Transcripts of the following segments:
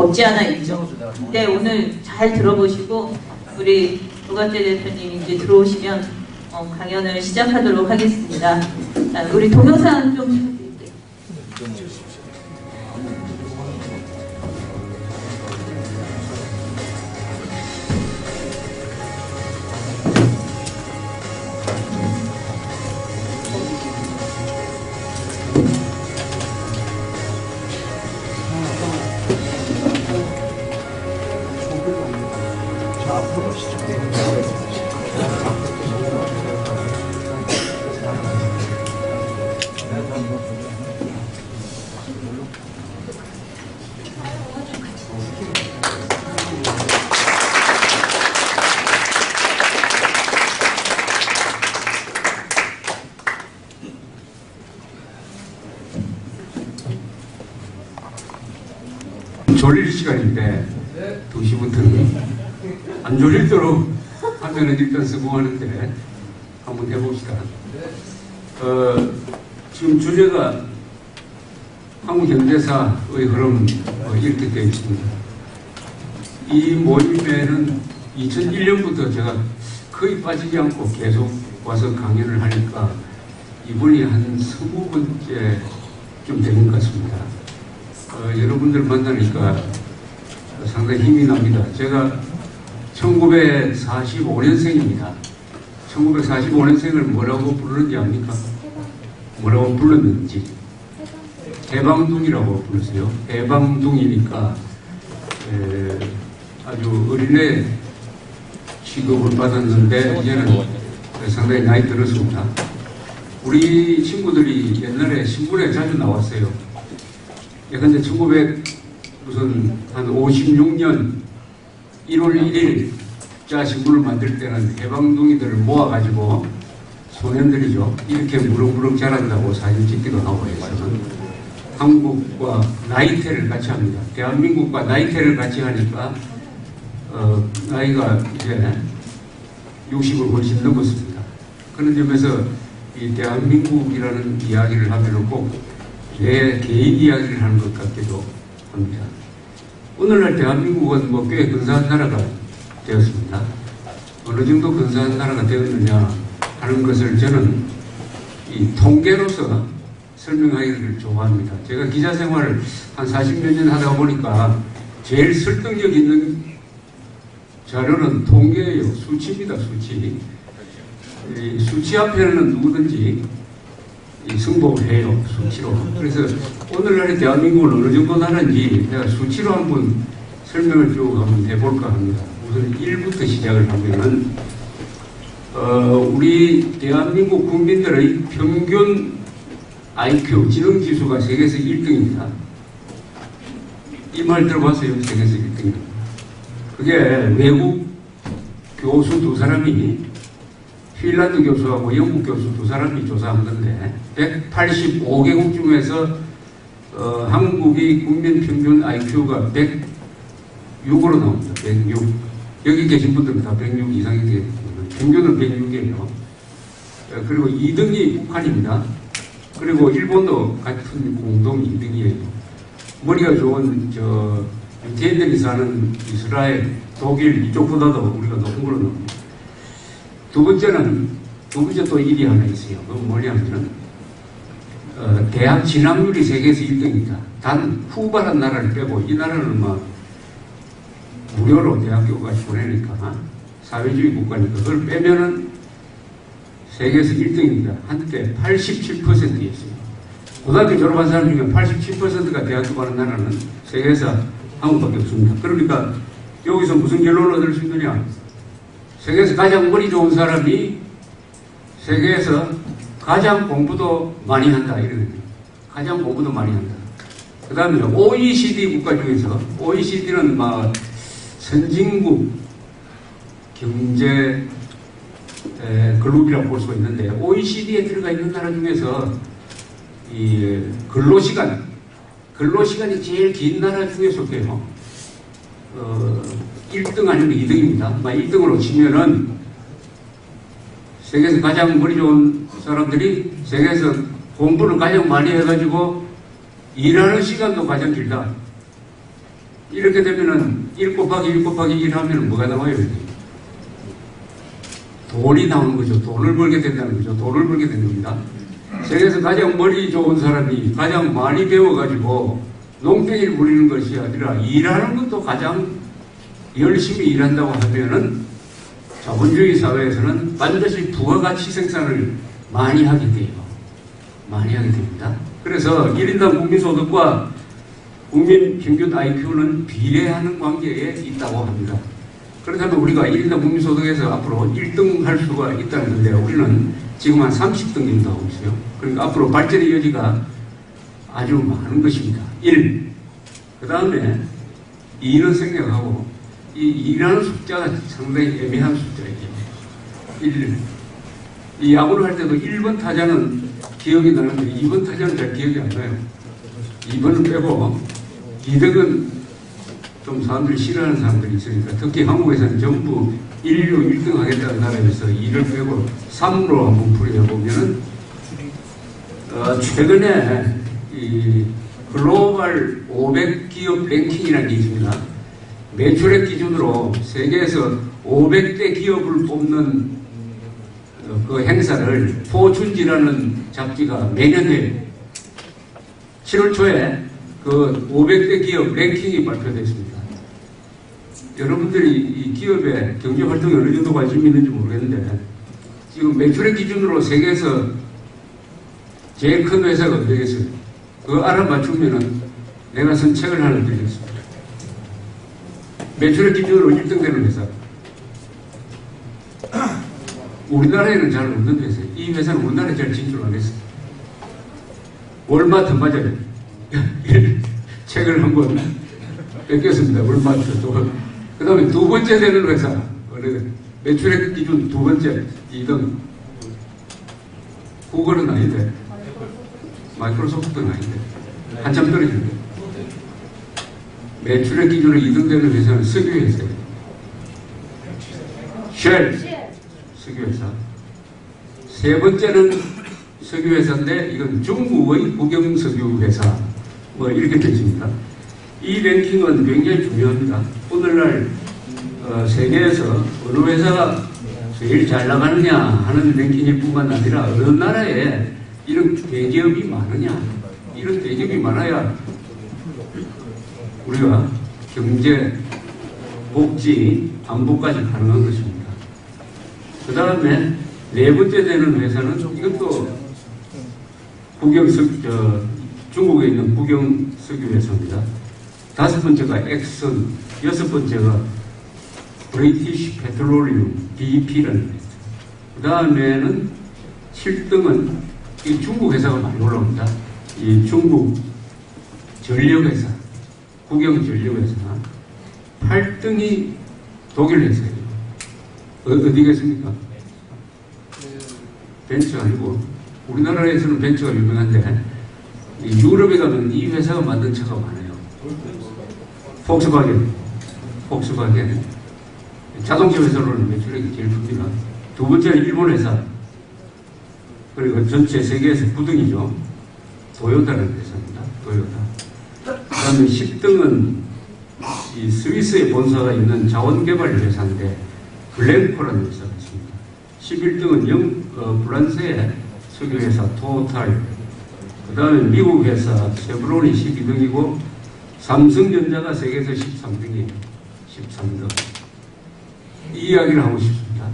없지 않아 있죠. 근데 오늘 잘 들어보시고 우리 조갑재 대표님 이제 들어오시면 강연을 시작하도록 하겠습니다. 자, 우리 동영상 좀 부탁드릴게요. 졸릴 시간인데 2시부터는 안 졸리도록 하면은 일단 성공하는데 한번 해봅시다. 지금 주제가 한국 현대사의 흐름 이렇게 되어 있습니다. 이 모임에는 2001년부터 제가 거의 빠지지 않고 계속 와서 강연을 하니까 이번이 한 20번째 좀 되는 것 같습니다. 여러분들 만나니까 상당히 힘이 납니다. 제가 1945년생입니다. 1945년생을 뭐라고 부르는지 압니까? 뭐라고 불렀는지. 해방둥이라고 불렀어요. 해방둥이니까 아주 어린애 취급을 받았는데 이제는 상당히 나이 들었습니다. 우리 친구들이 옛날에 신문에 자주 나왔어요. 근데 1956년 1월 1일 자 신문을 만들 때는 해방둥이들을 모아가지고 소년들이죠. 이렇게 무럭무럭 자란다고 사진 찍기도 하고 해서 한국과 나이테를 같이 합니다. 대한민국과 나이테를 같이 하니까 나이가 이제 60을 훨씬 넘었습니다. 그런 점에서 이 대한민국이라는 이야기를 하면 꼭 제 개인 이야기를 하는 것 같기도 합니다. 오늘날 대한민국은 꽤 근사한 나라가 되었습니다. 어느 정도 근사한 나라가 되었느냐 하는 것을 저는 이 통계로서 설명하기를 좋아합니다. 제가 기자 생활을 한 40몇 년 하다 보니까 제일 설득력 있는 자료는 통계예요. 수치입니다. 수치. 이 수치 앞에는 누구든지 승복을 해요. 수치로. 그래서 오늘날의 대한민국은 어느 정도 나라인지 내가 수치로 한번 설명을 쭉 한번 해볼까 합니다. 우선 1부터 시작을 하면은 우리 대한민국 국민들의 평균 IQ, 지능지수가 세계에서 1등입니다. 이 말 들어봤어요? 세계에서 1등입니다. 그게 외국 교수 2사람이 핀란드 교수하고 영국 교수 2사람이 조사한 건데 185개국 중에서 한국이 국민 평균 IQ가 106으로 나옵니다. 106. 여기 계신 분들은 다 106 이상이 되겠습니다. 평균은 106이에요. 그리고 2등이 북한입니다. 그리고 일본도 같은 공동 2등이에요. 머리가 좋은 유태인들이 사는 이스라엘, 독일 이쪽보다도 우리가 높은 걸로 나옵니다. 두 번째 또 일이 하나 있어요. 그건 뭐냐면은, 대학 진학률이 세계에서 1등입니다. 단 후발한 나라를 빼고, 이 나라는 무료로 대학교까지 보내니까, 사회주의 국가니까, 그걸 빼면은 세계에서 1등입니다. 한때 87%였어요. 고등학교 졸업한 사람 중에 87%가 대학교 가는 나라는 세계에서 한국밖에 없습니다. 그러니까, 여기서 무슨 결론을 얻을 수 있느냐? 세계에서 가장 머리 좋은 사람이 세계에서 가장 공부도 많이 한다. 이런 가장 공부도 많이 한다. 그 다음에 OECD 국가 중에서 OECD는 선진국 경제 그룹이라고 볼 수가 있는데 OECD에 들어가 있는 나라 중에서 이 근로시간이 제일 긴 나라 중에 속해요. 1등 아니면 2등입니다. 1등으로 치면은 세계에서 가장 머리 좋은 사람들이 세계에서 공부를 가장 많이 해가지고 일하는 시간도 가장 길다. 이렇게 되면은 1 곱하기 1 곱하기 1 하면 뭐가 나와요? 여기? 돈이 나오는 거죠. 돈을 벌게 된다는 거죠. 돈을 벌게 되는 겁니다. 세계에서 가장 머리 좋은 사람이 가장 많이 배워가지고 농땡이를 부리는 것이 아니라 일하는 것도 가장 열심히 일한다고 하면은 자본주의 사회에서는 반드시 부가가치 생산을 많이 하게 돼요. 많이 하게 됩니다. 그래서 1인당 국민소득과 국민 평균 IQ는 비례하는 관계에 있다고 합니다. 그렇다면 우리가 1인당 국민소득에서 앞으로 1등 할 수가 있다는 건데요. 우리는 지금 한 30등 정도 하고 있어요. 그러니까 앞으로 발전의 여지가 아주 많은 것입니다. 1. 그 다음에 2는 생략하고 이 2라는 숫자가 상당히 애매한 숫자예요. 1. 이 야구를 할 때도 1번 타자는 기억이 나는데 2번 타자는 잘 기억이 안 나요. 2번은 빼고 2등은 좀 사람들이 싫어하는 사람들이 있으니까 특히 한국에서는 전부 1류 1등 하겠다는 나라에서 2를 빼고 3으로 한번 풀이해보면은 최근에 이 글로벌 500 기업 랭킹이라는 게 있습니다. 매출액 기준으로 세계에서 500대 기업을 뽑는 그 행사를 포춘지라는 잡지가 매년 해요. 7월 초에 그 500대 기업 랭킹이 발표됐습니다. 여러분들이 이 기업의 경제 활동에 어느 정도 관심이 있는지 모르겠는데 지금 매출액 기준으로 세계에서 제일 큰 회사가 어디겠어요? 그거 알아맞추면은 내가 쓴 책을 하나 드리겠습니다. 매출액 기준으로 1등 되는 회사. 우리나라에는 잘 없는 회사예요. 이 회사는 우리나라에 잘 진출 안 했어요. 월마트 맞아요. 책을 한번 뺏겼습니다. 월마트. 그 다음에 두 번째 되는 회사. 매출액 기준 두 번째, 2등. 구글은 아닌데. 마이크로소프트는 아닌데. 한참 떨어지는데. 매출액 기준으로 2등 되는 회사는 석유회사예요. 쉘. 석유회사. 세 번째는 석유회사인데 이건 중국의 국영석유회사 뭐 이렇게 되어 있습니다. 이 랭킹은 굉장히 중요합니다. 오늘날 세계에서 어느 회사가 제일 잘 나가느냐 하는 랭킹일 뿐만 아니라 어느 나라에 이런 대기업이 많으냐 이런 대기업이 많아야 우리가 경제, 복지, 안보까지 가능한 것입니다. 그 다음에 네 번째 되는 회사는 이것도 중국에 있는 국영석유회사입니다. 다섯 번째가 엑슨, 여섯 번째가 브리티시 페트롤리움, BP라는 회사. 그 다음에는 7등은 이 중국 회사가 많이 올라옵니다. 이 중국 전력회사, 국영전력회사. 8등이 독일 회사예요. 어디겠습니까? 벤츠 아니고 우리나라에서는 벤츠가 유명한데 유럽에 가면 이 회사가 만든 차가 많아요. 폭스바겐 자동차 회사로는 매출액이 제일 큽니다. 두 번째는 일본 회사. 그리고 전체 세계에서 9등이죠. 도요타라는 회사입니다. 도요타. 그 다음에 10등은 이 스위스에 본사가 있는 자원개발 회사인데 글렌코라는 회사가 있습니다. 11등은 프랑스의 석유회사 토탈. 그 다음에 미국 회사 쉐브론이 12등이고 삼성전자가 세계에서 13등이에요. 13등. 이 이야기를 하고 싶습니다.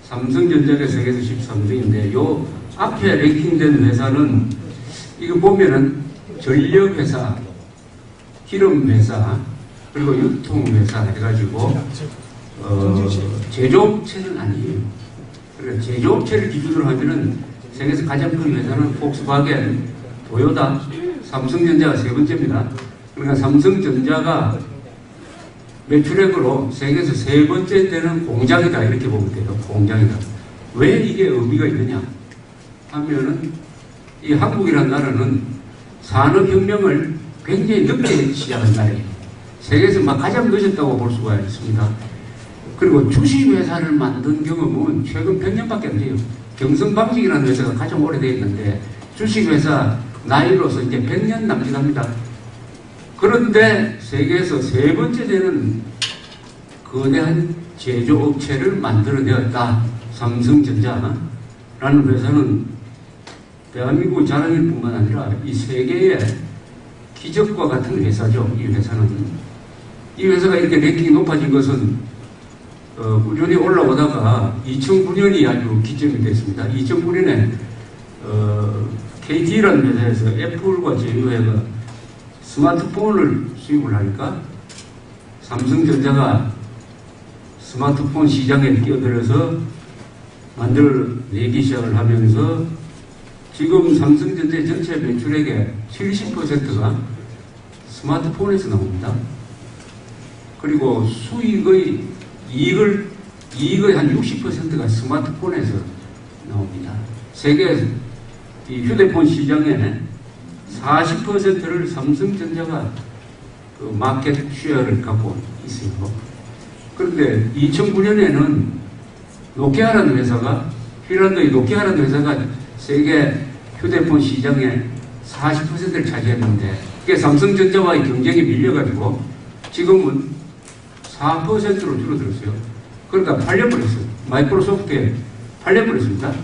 삼성전자가 세계에서 13등인데 요 앞에 랭킹된 회사는 이거 보면은 전력회사, 기름회사, 그리고 유통회사 해가지고 제조업체는 아니에요. 그러니까 제조업체를 기준으로 하면은 세계에서 가장 큰 회사는 폭스바겐, 도요타, 삼성전자가 세 번째입니다. 그러니까 삼성전자가 매출액으로 세계에서 세 번째 되는 공장이다 이렇게 보면 돼요. 공장이다. 왜 이게 의미가 있느냐 하면은 이 한국이라는 나라는 산업혁명을 굉장히 늦게 시작한 나라예요. 세계에서 막 가장 늦었다고 볼 수가 있습니다. 그리고 주식회사를 만든 경험은 최근 100년밖에 안 돼요. 경성방식이라는 회사가 가장 오래되어 있는데 주식회사 나이로서 이제 100년 남짓합니다. 그런데 세계에서 세 번째 되는 거대한 제조업체를 만들어내었다. 삼성전자라는 회사는 대한민국 자랑일 뿐만 아니라 이 세계의 기적과 같은 회사죠. 이 회사는. 이 회사가 이렇게 랭킹이 높아진 것은 꾸준히 올라오다가 2009년이 아주 기점이 됐습니다. 2009년에 KT라는 회사에서 애플과 제휴해가 스마트폰을 수입을 하니까 삼성전자가 스마트폰 시장에 끼어들어서 만들어내기 시작을 하면서 지금 삼성전자 전체 매출액의 70%가 스마트폰에서 나옵니다. 그리고 이익의 한 60%가 스마트폰에서 나옵니다. 세계 이 휴대폰 시장에 40%를 삼성전자가 그 마켓 쉐어를 갖고 있어요. 그런데 2009년에는 노키아라는 회사가, 핀란드의 노키아라는 회사가 세계 휴대폰 시장의 40%를 차지했는데, 그게 삼성전자와의 경쟁이 밀려가지고 지금은 4%로 줄어들었어요. 그러니까 팔려버렸어요. 마이크로소프트에 팔려버렸습니다.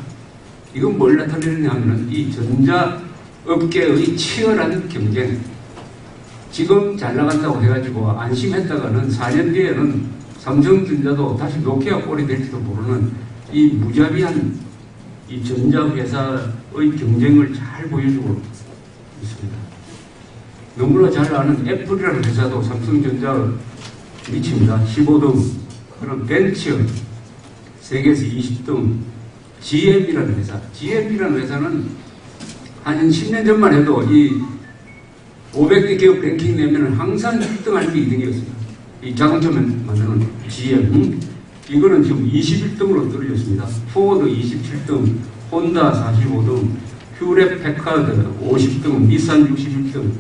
이건 뭘 나타내느냐 하면 이 전자업계의 치열한 경쟁. 지금 잘 나간다고 해가지고 안심했다가는 4년 뒤에는 삼성전자도 다시 노키아 꼴이 될지도 모르는 이 무자비한 이 전자회사의 경쟁을 잘 보여주고 있습니다. 너무나 잘 아는 애플이라는 회사도 삼성전자 미칩니다. 15등. 그럼 벤츠 세계에서 20등. GM이라는 회사. GM이라는 회사는 한 10년 전만 해도 이 500개 기업 랭킹 내면 항상 1등 할 때 2등이었습니다. 이 자동차 만드는 GM. 이거는 지금 21등으로 떨어졌습니다. 포드 27등, 혼다 45등, 휴렛 패카드 50등, 닛산 61등,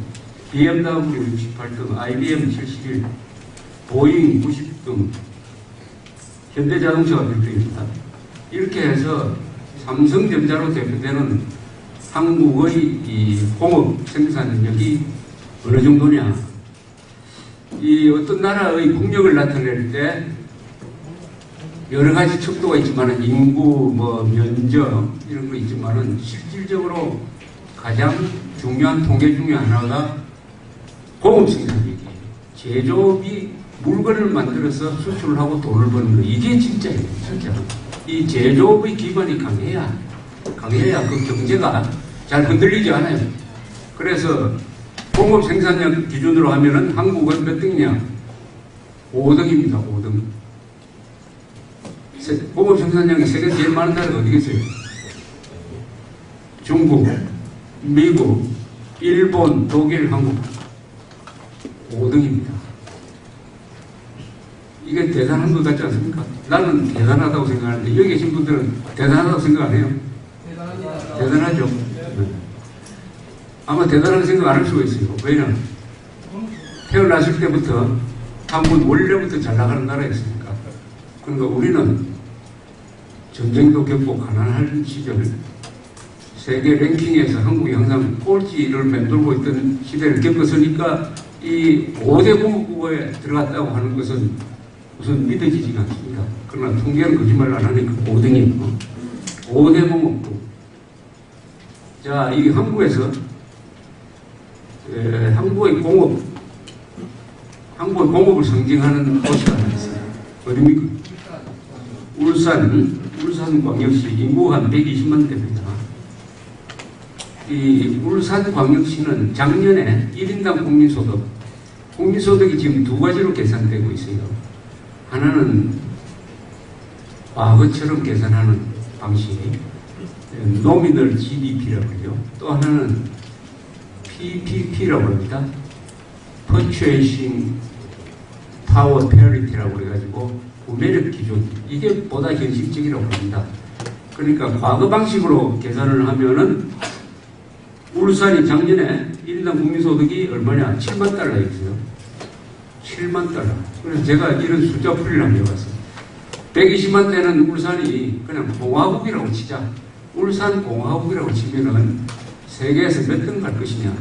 BMW 68등, IBM 71, 보잉 90등, 현대자동차가 1등입니다. 이렇게 해서 삼성전자로 대표되는 한국의 이 공업 생산 능력이 어느 정도냐. 이 어떤 나라의 국력을 나타낼 때 여러 가지 척도가 있지만은 인구, 면적 이런 거 있지만은 실질적으로 가장 중요한 통계 중에 하나가 공업 생산력이에요. 제조업이 물건을 만들어서 수출을 하고 돈을 버는 거. 이게 진짜예요. 진짜. 이 제조업의 기반이 강해야 그 경제가 잘 흔들리지 않아요. 그래서 공업 생산력 기준으로 하면은 한국은 몇 등이냐? 5등입니다. 5등. 공업 생산량이 세계 제일 많은 나라가 어디겠어요? 중국, 미국, 일본, 독일, 한국. 5등입니다. 이게 대단한 것 같지 않습니까? 나는 대단하다고 생각하는데 여기 계신 분들은 대단하다고 생각 안 해요? 대단하죠? 네. 아마 대단한 생각 안 할 수가 있어요. 왜냐하면 태어났을 때부터 한국 원래부터 잘 나가는 나라였으니까. 그러니까 우리는 전쟁도 겪고 가난한 시절 세계 랭킹에서 한국이 항상 꼴찌를 맴돌고 있던 시대를 겪었으니까 이 5대 공업국에 들어갔다고 하는 것은 우선 믿어지지가 않습니다. 그러나 통계는 거짓말을 안 하니까 5등이고 5대 공업국. 자, 이 한국에서 한국의 공업을 상징하는 도시가 하나 있어요. 어디입니까? 울산광역시 인구가 한 120만 대입니다. 이 울산광역시는 작년에 1인당 국민소득이 지금 두 가지로 계산되고 있어요. 하나는 과거처럼 계산하는 방식, 노미널 GDP라고 하죠. 또 하나는 PPP라고 합니다. Purchasing Power Parity라고 해가지고 구매력 기준. 이게 보다 현실적이라고 합니다. 그러니까 과거 방식으로 계산을 하면은 울산이 작년에 1인당 국민소득이 얼마냐? 7만 달러였어요. 7만 달러. 그래서 제가 이런 숫자 풀이를 한번 해봤어요. 120만 대는 울산이 그냥 공화국이라고 치자. 울산 공화국이라고 치면은 세계에서 몇 등 갈 것이냐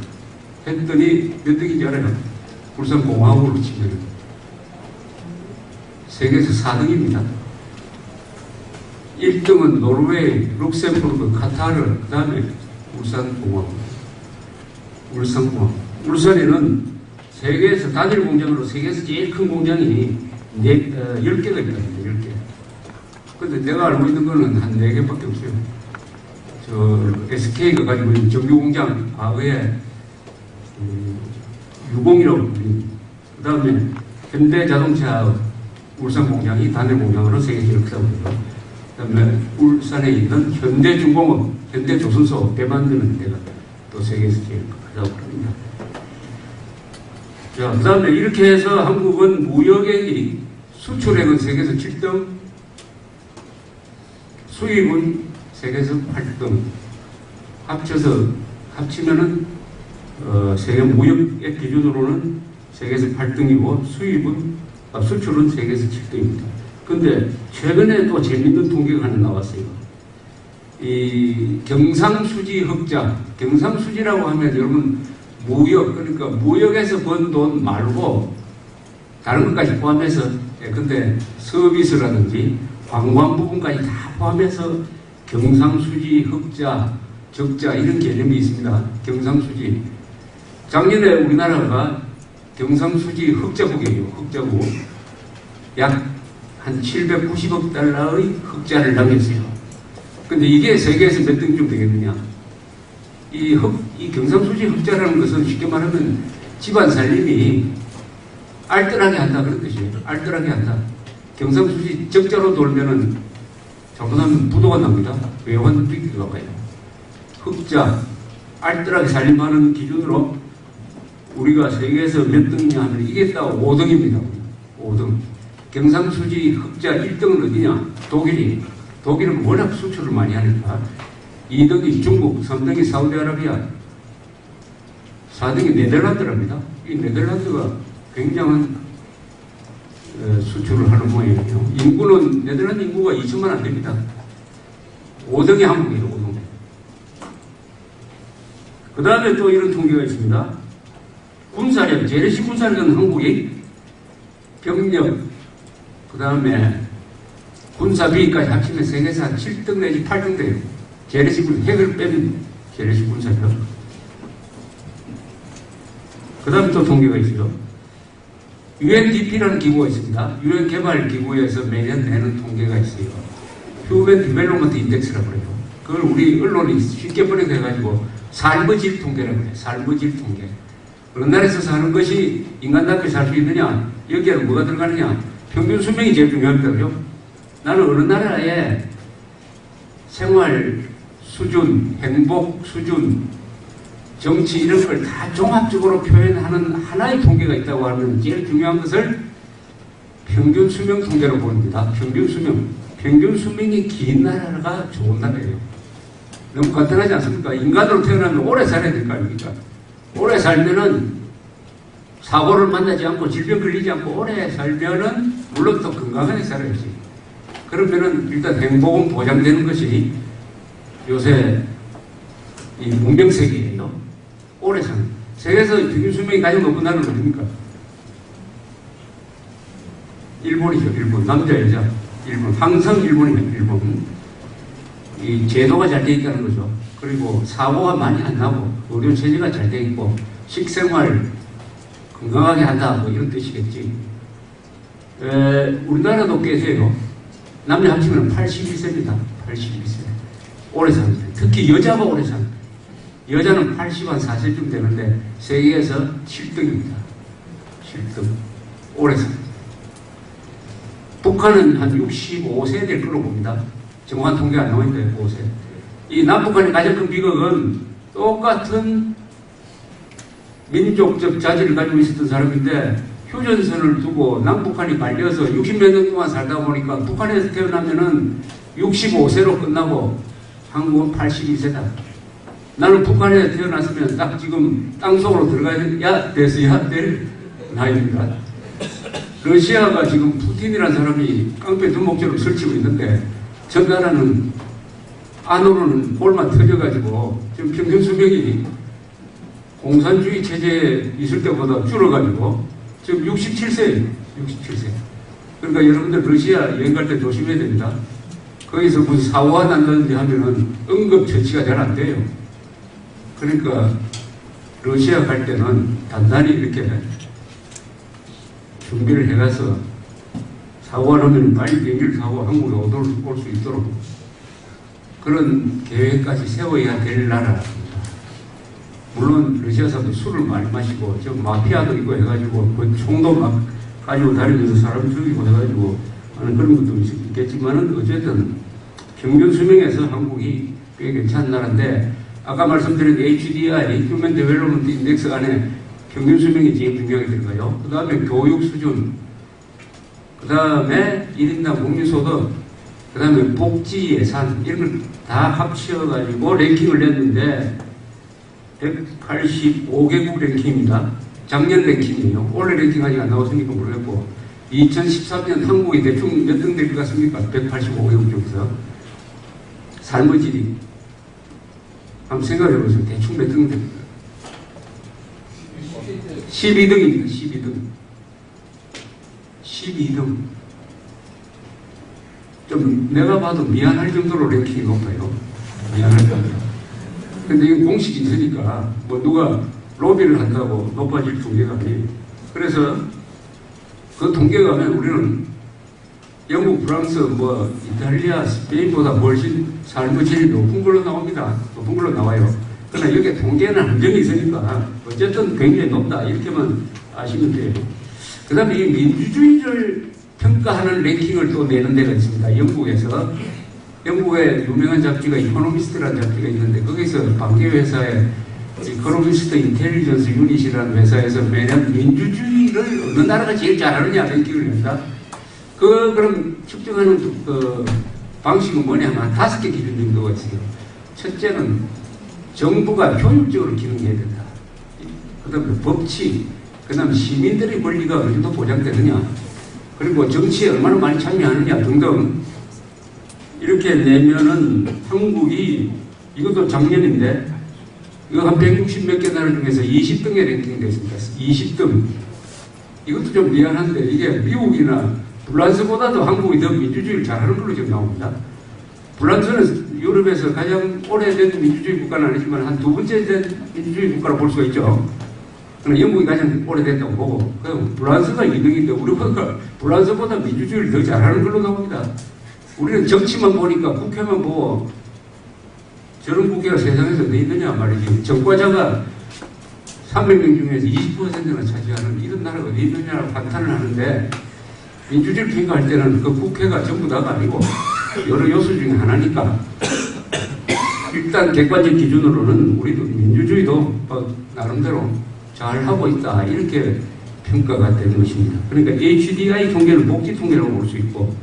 했더니 몇 등인지 알아요? 울산공화국으로 치면 세계에서 4등입니다. 1등은 노르웨이, 룩셈부르크, 카타르, 그 다음에 울산공화국. 울산에는 세계에서 단일 공장으로 세계에서 제일 큰 공장이 10개가 있거든요. 10개. 근데 내가 알고 있는 거는 한 4개밖에 없어요. SK가 가지고 있는 정규공장, 과거에 유공이라고 불립니다. 그 다음에 현대자동차 울산공장이 단일 공장으로 세계 제일 크다고 해요. 그 다음에 울산에 있는 현대중공업, 현대조선소 배 만드는 데가 또 세계에서 제일 크다고 합니다. 자, 그 다음에 이렇게 해서 한국은 무역액이 수출액은 세계에서 7등, 수입은 세계에서 8등. 합치면은, 세계 무역액 기준으로는 세계에서 8등이고, 수출은 세계에서 7등입니다. 근데 최근에 또 재밌는 통계가 하나 나왔어요. 이 경상수지 흑자, 경상수지라고 하면 여러분 무역, 그러니까 무역에서 번 돈 말고 다른 것까지 포함해서, 근데 서비스라든지 관광 부분까지 다 포함해서 경상수지 흑자, 적자 이런 개념이 있습니다. 경상수지. 작년에 우리나라가 경상수지 흑자국이에요. 흑자국. 약 한 790억 달러의 흑자를 당했어요. 근데 이게 세계에서 몇 등쯤 되겠느냐? 이 경상수지 흑자라는 것은 쉽게 말하면 집안 살림이 알뜰하게 한다 그런 뜻이에요. 알뜰하게 한다. 경상수지 적자로 돌면은 잘못하면 부도가 납니다. 외환 위기가 와요. 흑자, 알뜰하게 살림하는 기준으로 우리가 세계에서 몇 등이냐 하면 이게 딱 5등입니다. 5등. 경상수지 흑자 1등은 어디냐? 독일은 워낙 수출을 많이 하니까 2등이 중국, 3등이 사우디아라비아, 4등이 네덜란드랍니다. 이 네덜란드가 굉장한 수출을 하는 모양이에요. 인구는 네덜란드 인구가 2천만 안 됩니다. 5등이 한국이에요. 5등. 그 다음에 또 이런 통계가 있습니다. 군사력, 재래식 군사력은 한국이 병력, 그 다음에 군사비까지 합치면 세계에서 한 7등 내지 8등 돼요. 재래식 핵을 빼면 재래식 군사력. 그 다음에 또 통계가 있어요. UNDP라는 기구가 있습니다. UN 개발기구에서 매년 내는 통계가 있어요. 휴먼 디벨롭먼트 인덱스라고 그래요. 그걸 우리 언론이 쉽게 번역해가지고 삶의 질 통계라고 그래요. 삶의 질 통계. 어느 나라에서 사는 것이 인간답게 살 수 있느냐? 여기에는 뭐가 들어가느냐? 평균 수명이 제일 중요하다고요. 나는 어느 나라의 생활 수준, 행복 수준, 정치 이런 걸 다 종합적으로 표현하는 하나의 통계가 있다고 하면 제일 중요한 것을 평균 수명 통계로 봅니다. 평균 수명. 평균 수명이 긴 나라가 좋은 나라예요. 너무 간단하지 않습니까? 인간으로 태어나면 오래 살아야 될 거 아닙니까? 오래 살면은 사고를 만나지 않고 질병 걸리지 않고 오래 살면은 물론 또 건강하게 살아야지. 그러면은 일단 행복은 보장되는 것이 요새 이 문명세계예요. 오래 사는. 세계에서 평균 수명이 가장 높은 나라는 어딥니까? 일본이죠. 일본. 남자 여자. 일본. 항상 일본이에요. 일본. 이 제도가 잘 돼 있다는 거죠. 그리고 사고가 많이 안 나고 의료 체제가 잘 돼 있고 식생활 건강하게 한다 뭐 이런 뜻이겠지. 우리나라도 꽤 돼요. 남녀 합치면 81세입니다. 81세. 오래 사는 데. 특히 여자가 오래 사는 데. 여자는 80한 4세쯤 되는데 세계에서 7등입니다. 7등. 오래 사는 데. 북한은 한 65세 될 거로 봅니다. 정확한 통계 안 나오는데 5세. 이 남북한의 가장 큰 비극은 똑같은 민족적 자질을 가지고 있었던 사람인데 휴전선을 두고 남북한이 갈려서 60몇 년 동안 살다 보니까 북한에서 태어나면은 65세로 끝나고 한국은 82세다. 나는 북한에 태어났으면 딱 지금 땅속으로 들어가야 됐어야 될 나이입니다. 러시아가 지금 푸틴이라는 사람이 깡패 두목처럼 설치고 있는데 저 나라는 안으로는 볼만 터져가지고 지금 평균 수명이 공산주의 체제에 있을 때보다 줄어가지고 지금 67세예요. 67세. 그러니까 여러분들 러시아 여행 갈 때 조심해야 됩니다. 거기서 무슨 사고가 난다든지 하면은 응급처치가 잘 안 돼요. 그러니까 러시아 갈 때는 단단히 이렇게 준비를 해가서 사고가 나면 빨리 비행기를 타고 한국에 올 수 있도록 그런 계획까지 세워야 될 나라입니다. 물론 러시아 사람도 술을 많이 마시고 저 마피아도 있고 해가지고 그 총도 막 가지고 다니면서 사람 죽이고 해가지고 하는 그런 것도 있겠지만은 어쨌든 평균 수명에서 한국이 꽤 괜찮은 나라인데 아까 말씀드린 HDI, Human Development Index 안에 평균 수명이 제일 중요하게 들어가요. 그 다음에 교육 수준, 그 다음에 1인당 국민소득, 그 다음에 복지 예산, 이런 걸 다 합쳐가지고 랭킹을 냈는데 185개국 랭킹입니다. 작년 랭킹이에요. 올해 랭킹 아직 안 나왔으니까 모르겠고 2013년 한국이 대충 몇 등 될 것 같습니까? 185개국 중에서 삶의 질이 한번 생각해보세요. 대충 몇 등 됩니까? 12등입니다. 12등. 12등. 좀 내가 봐도 미안할 정도로 랭킹이 높아요. 미안할 정도로. 근데 이건 공식이 있으니까 뭐 누가 로비를 한다고 높아질 통계가 아니에요. 그래서 그 통계가면 우리는 영국, 프랑스, 뭐 이탈리아, 스페인보다 훨씬 삶의 질이 높은 걸로 나옵니다. 높은 걸로 나와요. 그러나 여기에 통계는 한정이 있으니까 어쨌든 굉장히 높다 이렇게만 아시면 돼요. 그 다음에 이 민주주의를 평가하는 랭킹을 또 내는 데가 있습니다. 영국에서. 영국에 유명한 잡지가 이코노미스트라는 잡지가 있는데 거기서 관계회사에 이코노미스트 인텔리전스 유닛이라는 회사에서 매년 민주주의를 어느 나라가 제일 잘하느냐 랭킹을 냅니다. 그럼 측정하는 그 방식은 뭐냐면 5개 기준 정도가 있어요. 첫째는 정부가 효율적으로 기능해야 된다. 그 다음에 법치, 그 다음에 시민들의 권리가 어느 정도 보장되느냐, 그리고 정치에 얼마나 많이 참여하느냐 등등 이렇게 내면은 한국이 이것도 작년인데 이거 한 160 몇 개 나라 중에서 20등에 랭킹되어 있습니다. 20등. 이것도 좀 미안한데 이게 미국이나 프랑스보다도 한국이 더 민주주의를 잘하는 걸로 지금 나옵니다. 프랑스는 유럽에서 가장 오래된 민주주의 국가는 아니지만 한 두 번째 된 민주주의 국가로 볼 수가 있죠. 그러나 영국이 가장 오래됐다고 보고 프랑스가 2등인데 우리가 프랑스보다 민주주의를 더 잘하는 걸로 나옵니다. 우리는 정치만 보니까 국회만 보고 저런 국회가 세상에서 더 있느냐 말이지. 정과자가 300명 중에서 20%나 차지하는 이런 나라가 어디 있느냐라고 판단을 하는데 민주주의를 평가할 때는 그 국회가 전부 다가 아니고 여러 요소 중에 하나니까 일단 객관적 기준으로는 우리도 민주주의도 나름대로 잘하고 있다 이렇게 평가가 되는 것입니다. 그러니까 HDI 통계는 복지 통계라고 볼 수 있고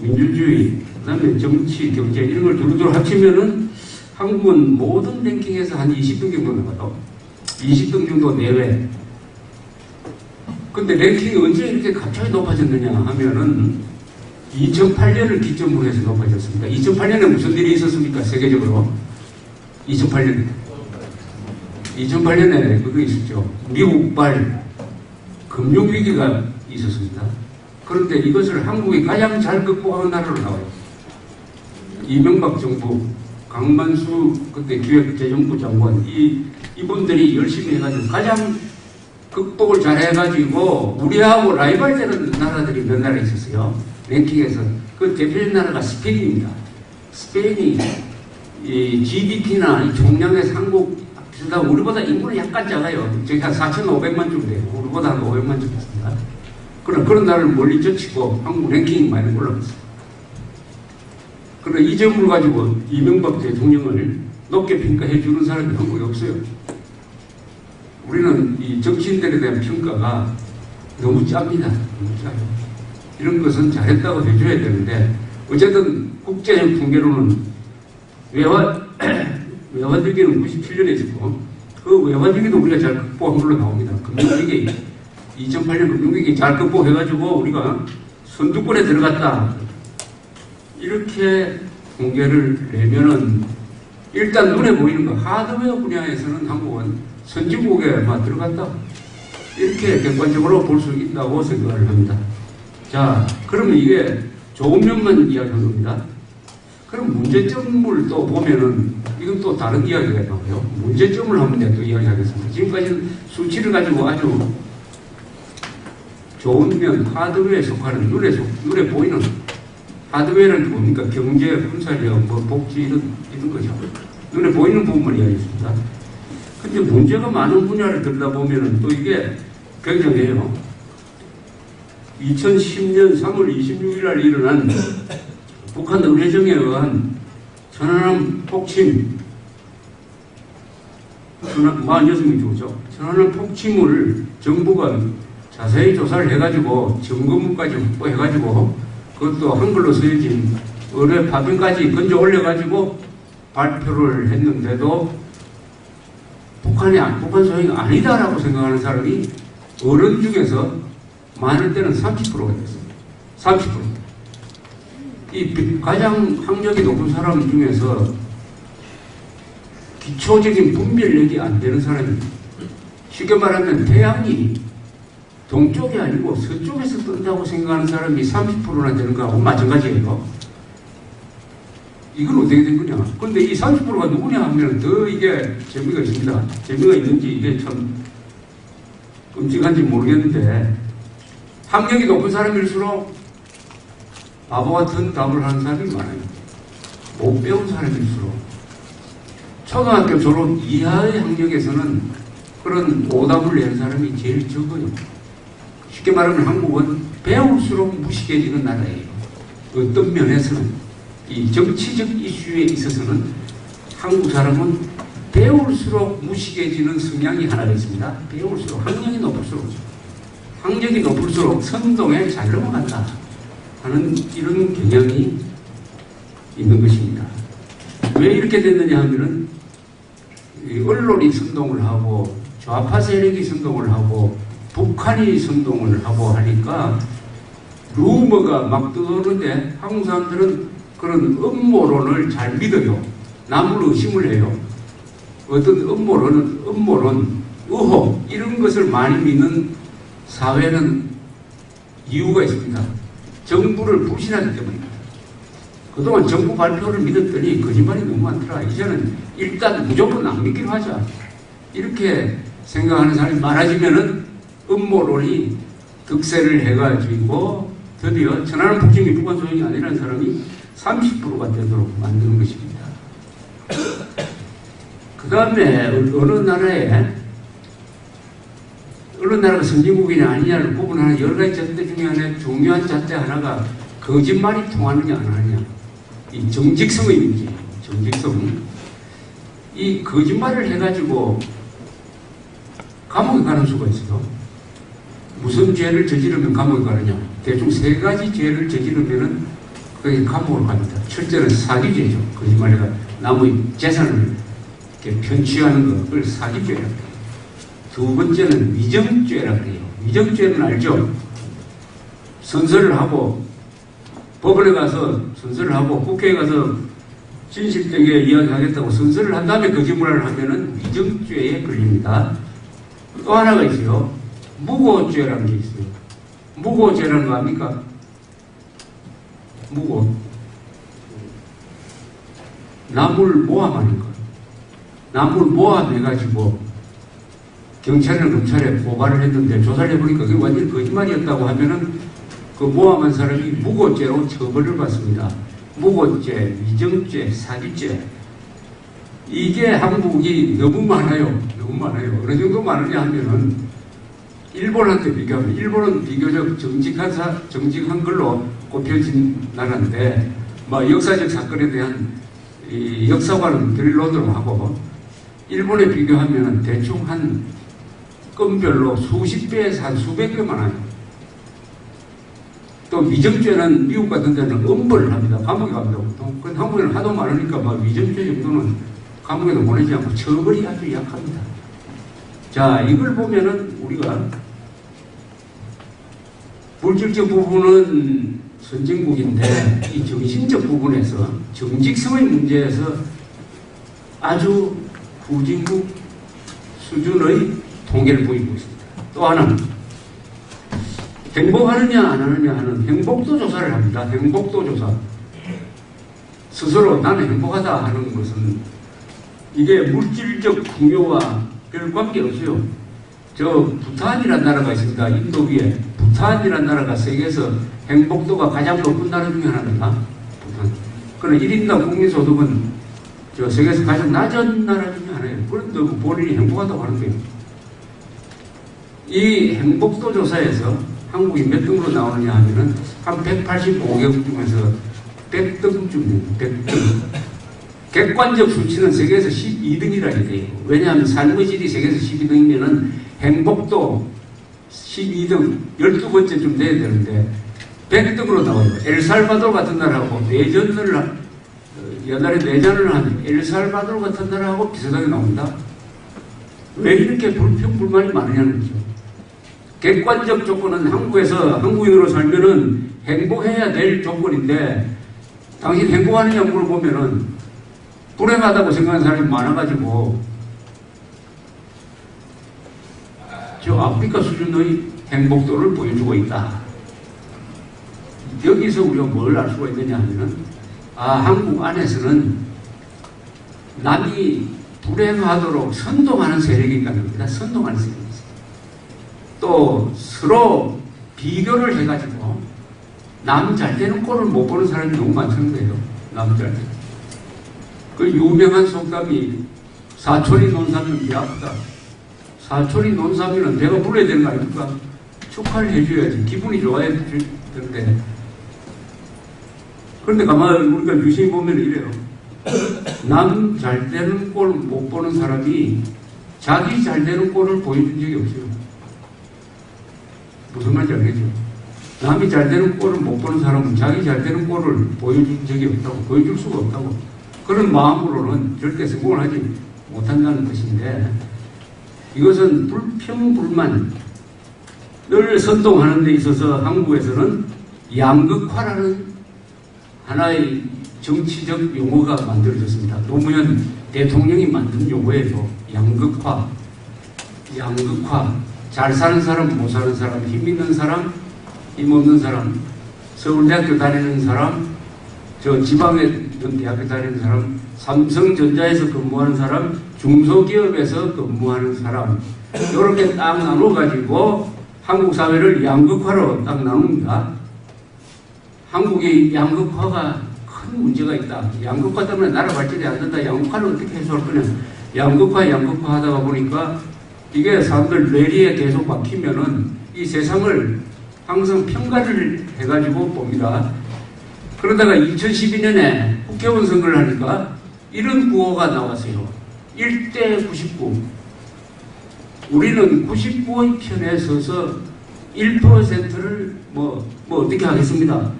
민주주의, 그 다음에 정치, 경제 이런 걸 두루두루 합치면은 한국은 모든 랭킹에서 한 20등 정도 나가요. 20등 정도 내외. 근데 랭킹이 언제 이렇게 갑자기 높아졌느냐 하면은 2008년을 기점으로 해서 높아졌습니다. 2008년에 무슨 일이 있었습니까? 세계적으로. 2008년에 그거 있었죠. 미국발 금융위기가 있었습니다. 그런데 이것을 한국이 가장 잘 극복하는 나라로 나와요. 이명박 정부, 강만수 그때 기획재정부 장관, 이분들이 열심히 해가지고 가장 극복을 잘 해가지고 우리하고 라이벌 되는 나라들이 몇 나라 있었어요. 랭킹에서. 그 대표적인 나라가 스페인입니다. 스페인이 이 GDP나 총량의 상국 비슷하고 우리보다 인구는 약간 작아요. 저희 한 4,500만 좀 돼요. 우리보다 한 500만 좀 됐습니다. 그런 나라를 멀리 젖히고 한국 랭킹이 많이 올라갔어요. 그러나 이 점을 가지고 이명박 대통령을 높게 평가해 주는 사람이 한국에 없어요. 우리는 이 정치인들에 대한 평가가 너무 짭니다. 너무 짜요. 이런 것은 잘했다고 해줘야 되는데 어쨌든 국제적 통계로는 외환위기는 97년에 있었고 그 외환위기도 우리가 잘 극복한 걸로 나옵니다. 금융위기 2008년 금융위기 잘 극복해가지고 우리가 선두권에 들어갔다. 이렇게 통계를 내면은 일단 눈에 보이는 거 하드웨어 분야에서는 한국은 선진국에 들어갔다. 이렇게 객관적으로 볼 수 있다고 생각을 합니다. 자, 그러면 이게 좋은 면만 이야기한 겁니다. 그럼 문제점을 또 보면은 이건 또 다른 이야기가 나와요. 문제점을 한번 내가 또 이야기하겠습니다. 지금까지는 수치를 가지고 아주 좋은 면, 하드웨어에 속하는 눈에 보이는 하드웨어는 뭡니까? 경제, 군사력, 복지 이런 거죠. 눈에 보이는 부분만 이야기했습니다. 근데 문제가 많은 분야를 들여다보면은 또 이게 굉장해요. 2010년 3월 26일 날 일어난 북한 의회정에 의한 천안함 폭침, 46명이 죽었죠. 천안함 폭침을 정부가 자세히 조사를 해가지고 점검까지 확보해가지고 그것도 한글로 쓰여진 의뢰 파편까지 건져 올려가지고 발표를 했는데도 북한 소행이 아니다라고 생각하는 사람이 어른 중에서 많을 때는 30%가 됐습니다. 30%. 이 가장 학력이 높은 사람 중에서 기초적인 분별력이 안 되는 사람입니다. 쉽게 말하면 태양이 동쪽이 아니고 서쪽에서 뜬다고 생각하는 사람이 30%나 되는 거하고 마찬가지예요. 이건 어떻게 된 거냐? 근데 이 30%가 누구냐 하면 더 이게 재미가 있습니다. 재미가 있는지 이게 참 끔찍한지 모르겠는데 학력이 높은 사람일수록 바보 같은 답을 하는 사람이 많아요. 못 배운 사람일수록. 초등학교 졸업 이하의 학력에서는 그런 오답을 낸 사람이 제일 적어요. 쉽게 말하면 한국은 배울수록 무식해지는 나라예요. 어떤 면에서는 이 정치적 이슈에 있어서는 한국 사람은 배울수록 무식해지는 성향이 하나가 있습니다. 배울수록 학력이 높을수록 선동에 잘 넘어간다 하는 이런 경향이 있는 것입니다. 왜 이렇게 됐느냐 하면은 언론이 선동을 하고 좌파 세력이 선동을 하고 북한이 선동을 하고 하니까 루머가 막 떠오르는데 한국 사람들은 그런 음모론을 잘 믿어요. 남을 의심을 해요. 어떤 음모론, 의혹 이런 것을 많이 믿는 사회는 이유가 있습니다. 정부를 불신하기 때문입니다. 그동안 정부 발표를 믿었더니 거짓말이 너무 많더라. 이제는 일단 무조건 안 믿기로 하자. 이렇게 생각하는 사람이 많아지면은 음모론이 득세를 해가지고 드디어 천안함 폭침이 북한 소행이 아니라는 사람이 30%가 되도록 만드는 것입니다. 그 다음에 어느 나라가 선진국이냐 아니냐를 구분하는 여러 가지 잣대 중에 하나의 중요한 잣대 하나가 거짓말이 통하느냐 안 하느냐. 이 정직성의 문제예요. 정직성. 이 거짓말을 해가지고 감옥에 가는 수가 있어요. 무슨 죄를 저지르면 감옥에 가느냐. 대충 3가지 죄를 저지르면은 거기 감옥으로 갑니다. 첫째는 사기죄죠. 거짓말해가 남의 재산을 이렇게 편취하는 것을 사기죄라고 해요. 두 번째는 위정죄라고 해요. 위정죄는 알죠? 선서를 하고 법원에 가서 선서를 하고 국회에 가서 진실되게 이야기하겠다고 선서를 한 다음에 거짓말을 하면은 위정죄에 걸립니다. 또 하나가 있어요. 무고죄라는 게 있어요. 무고죄라는 거 압니까? 무고. 남을 모함하는 것. 남을 모함해가지고 경찰이나 검찰에 고발을 했는데 조사를 해보니까 그게 완전히 거짓말이었다고 하면은 그 모함한 사람이 무고죄로 처벌을 받습니다. 무고죄, 위정죄, 사기죄. 이게 한국이 너무 많아요. 너무 많아요. 어느 정도 많으냐 하면은 일본한테 비교하면 일본은 비교적 정직한 걸로 꼽혀진 나라인데 뭐 역사적 사건에 대한 이 역사관은 들러도록 하고 일본에 비교하면 대충 한 건별로 수십 배에서 한 수백 배 많아요. 또 위정죄는 미국 같은 데는 엄벌을 합니다. 감옥에 갑니다. 보통. 근데 한국에는 하도 많으니까 막 위정죄 정도는 감옥에도 보내지 않고 처벌이 아주 약합니다. 자, 이걸 보면은 우리가 물질적 부분은 선진국인데 이 정신적 부분에서 정직성의 문제에서 아주 후진국 수준의 통계를 보이고 있습니다. 또 하나는 행복하느냐 안 하느냐 하는 행복도 조사를 합니다. 행복도 조사. 스스로 나는 행복하다 하는 것은 이게 물질적 풍요와 별 관계없어요. 저 부탄이라는 나라가 있습니다. 인도 위에 부탄이라는 나라가 세계에서 행복도가 가장 높은 나라 중에 하나입니다. 부탄. 그러나 1인당 국민소득은 저 세계에서 가장 낮은 나라 중에 하나예요. 그런데 본인이 행복하다고 하는 거예요. 이 행복도 조사에서 한국이 몇 등으로 나오느냐 하면은 한 185개국 중에서 100등쯤입니다. 100등. 객관적 수치는 세계에서 12등이라 해요. 왜냐하면 삶의 질이 세계에서 12등이면은 행복도 12등, 12번째쯤 돼야 되는데 100등으로 나와요. 엘살바도르 같은 나라하고 옛날에 내전을 한 엘살바도르 같은 나라하고 비슷하게 나옵니다. 왜 이렇게 불평불만이 많으냐는 거죠. 객관적 조건은 한국에서 한국인으로 살면은 행복해야 될 조건인데 당신 행복하느냐 물어보면은 불행하다고 생각하는 사람이 많아가지고 저 아프리카 수준의 행복도를 보여주고 있다. 여기서 우리가 뭘 알 수가 있느냐 하면은 한국 안에서는 남이 불행하도록 선동하는 세력이 있다는 겁니다. 선동하는 세력이 있어요. 또 서로 비교를 해가지고 남 잘되는 꼴을 못 보는 사람이 너무 많다는 거예요. 남 잘되는. 그 유명한 속담이 사촌이 논사면 배 아프다. 사촌이 논사면은 내가 불러야 되는 거 아닙니까? 축하를 해줘야지. 기분이 좋아야 되는데. 그런데 가만히 우리가 유심히 보면 이래요. 남 잘되는 꼴 못 보는 사람이 자기 잘되는 꼴을 보여준 적이 없어요. 무슨 말인지 알겠죠? 남이 잘되는 꼴을 못 보는 사람은 자기 잘되는 꼴을 보여준 적이 없다고, 보여줄 수가 없다고. 그런 마음으로는 절대 성공을 하지 못한다는 것인데, 이것은 불평불만 늘 선동하는 데 있어서 한국에서는 양극화라는 하나의 정치적 용어가 만들어졌습니다. 노무현 대통령이 만든 용어예요. 양극화. 잘 사는 사람, 못 사는 사람, 힘 있는 사람, 힘 없는 사람, 서울대학교 다니는 사람, 저 지방에 있는 대학교 다니는 사람, 삼성전자에서 근무하는 사람, 중소기업에서 근무하는 사람, 이렇게 딱 나눠가지고 한국 사회를 양극화로 딱 나눕니다. 한국의 양극화가 큰 문제가 있다. 양극화 때문에 나라 발전이 안 된다. 양극화를 어떻게 해소할 거냐. 양극화 하다가 보니까 이게 사람들 뇌리에 계속 막히면은 이 세상을 항상 평가를 해가지고 봅니다. 그러다가 2012년에 국회의원 선거를 하니까 이런 구호가 나왔어요. 1대 99. 우리는 99의 편에 서서 1%를 뭐 어떻게 하겠습니다.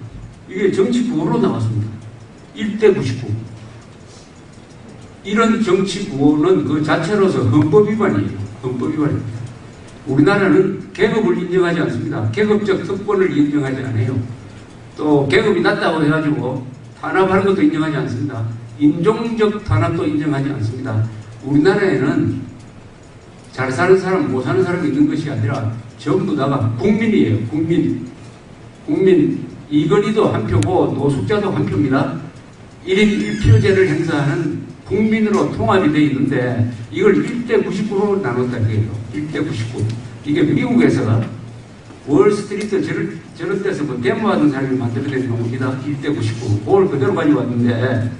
이게 정치 구호로 나왔습니다. 1대 99. 이런 정치 구호는 그 자체로서 헌법 위반이에요. 헌법 위반입니다. 우리나라는 계급을 인정하지 않습니다. 계급적 특권을 인정하지 않아요. 또 계급이 낮다고 해가지고 탄압하는 것도 인정하지 않습니다. 인종적 탄압도 인정하지 않습니다. 우리나라에는 잘 사는 사람, 못 사는 사람이 있는 것이 아니라 전부 다가 국민이에요. 국민. 이건희도 한 표고 노숙자도 한 표입니다. 1인 1표제를 행사하는 국민으로 통합이 되어 있는데 이걸 1대 99로 나눴다 이거예요. 1대 99. 이게 미국에서 월스트리트 저런 데서 뭐 데모하는 사람이 만들어낸 용어입니다. 1대 99. 그걸 그대로 가지고 왔는데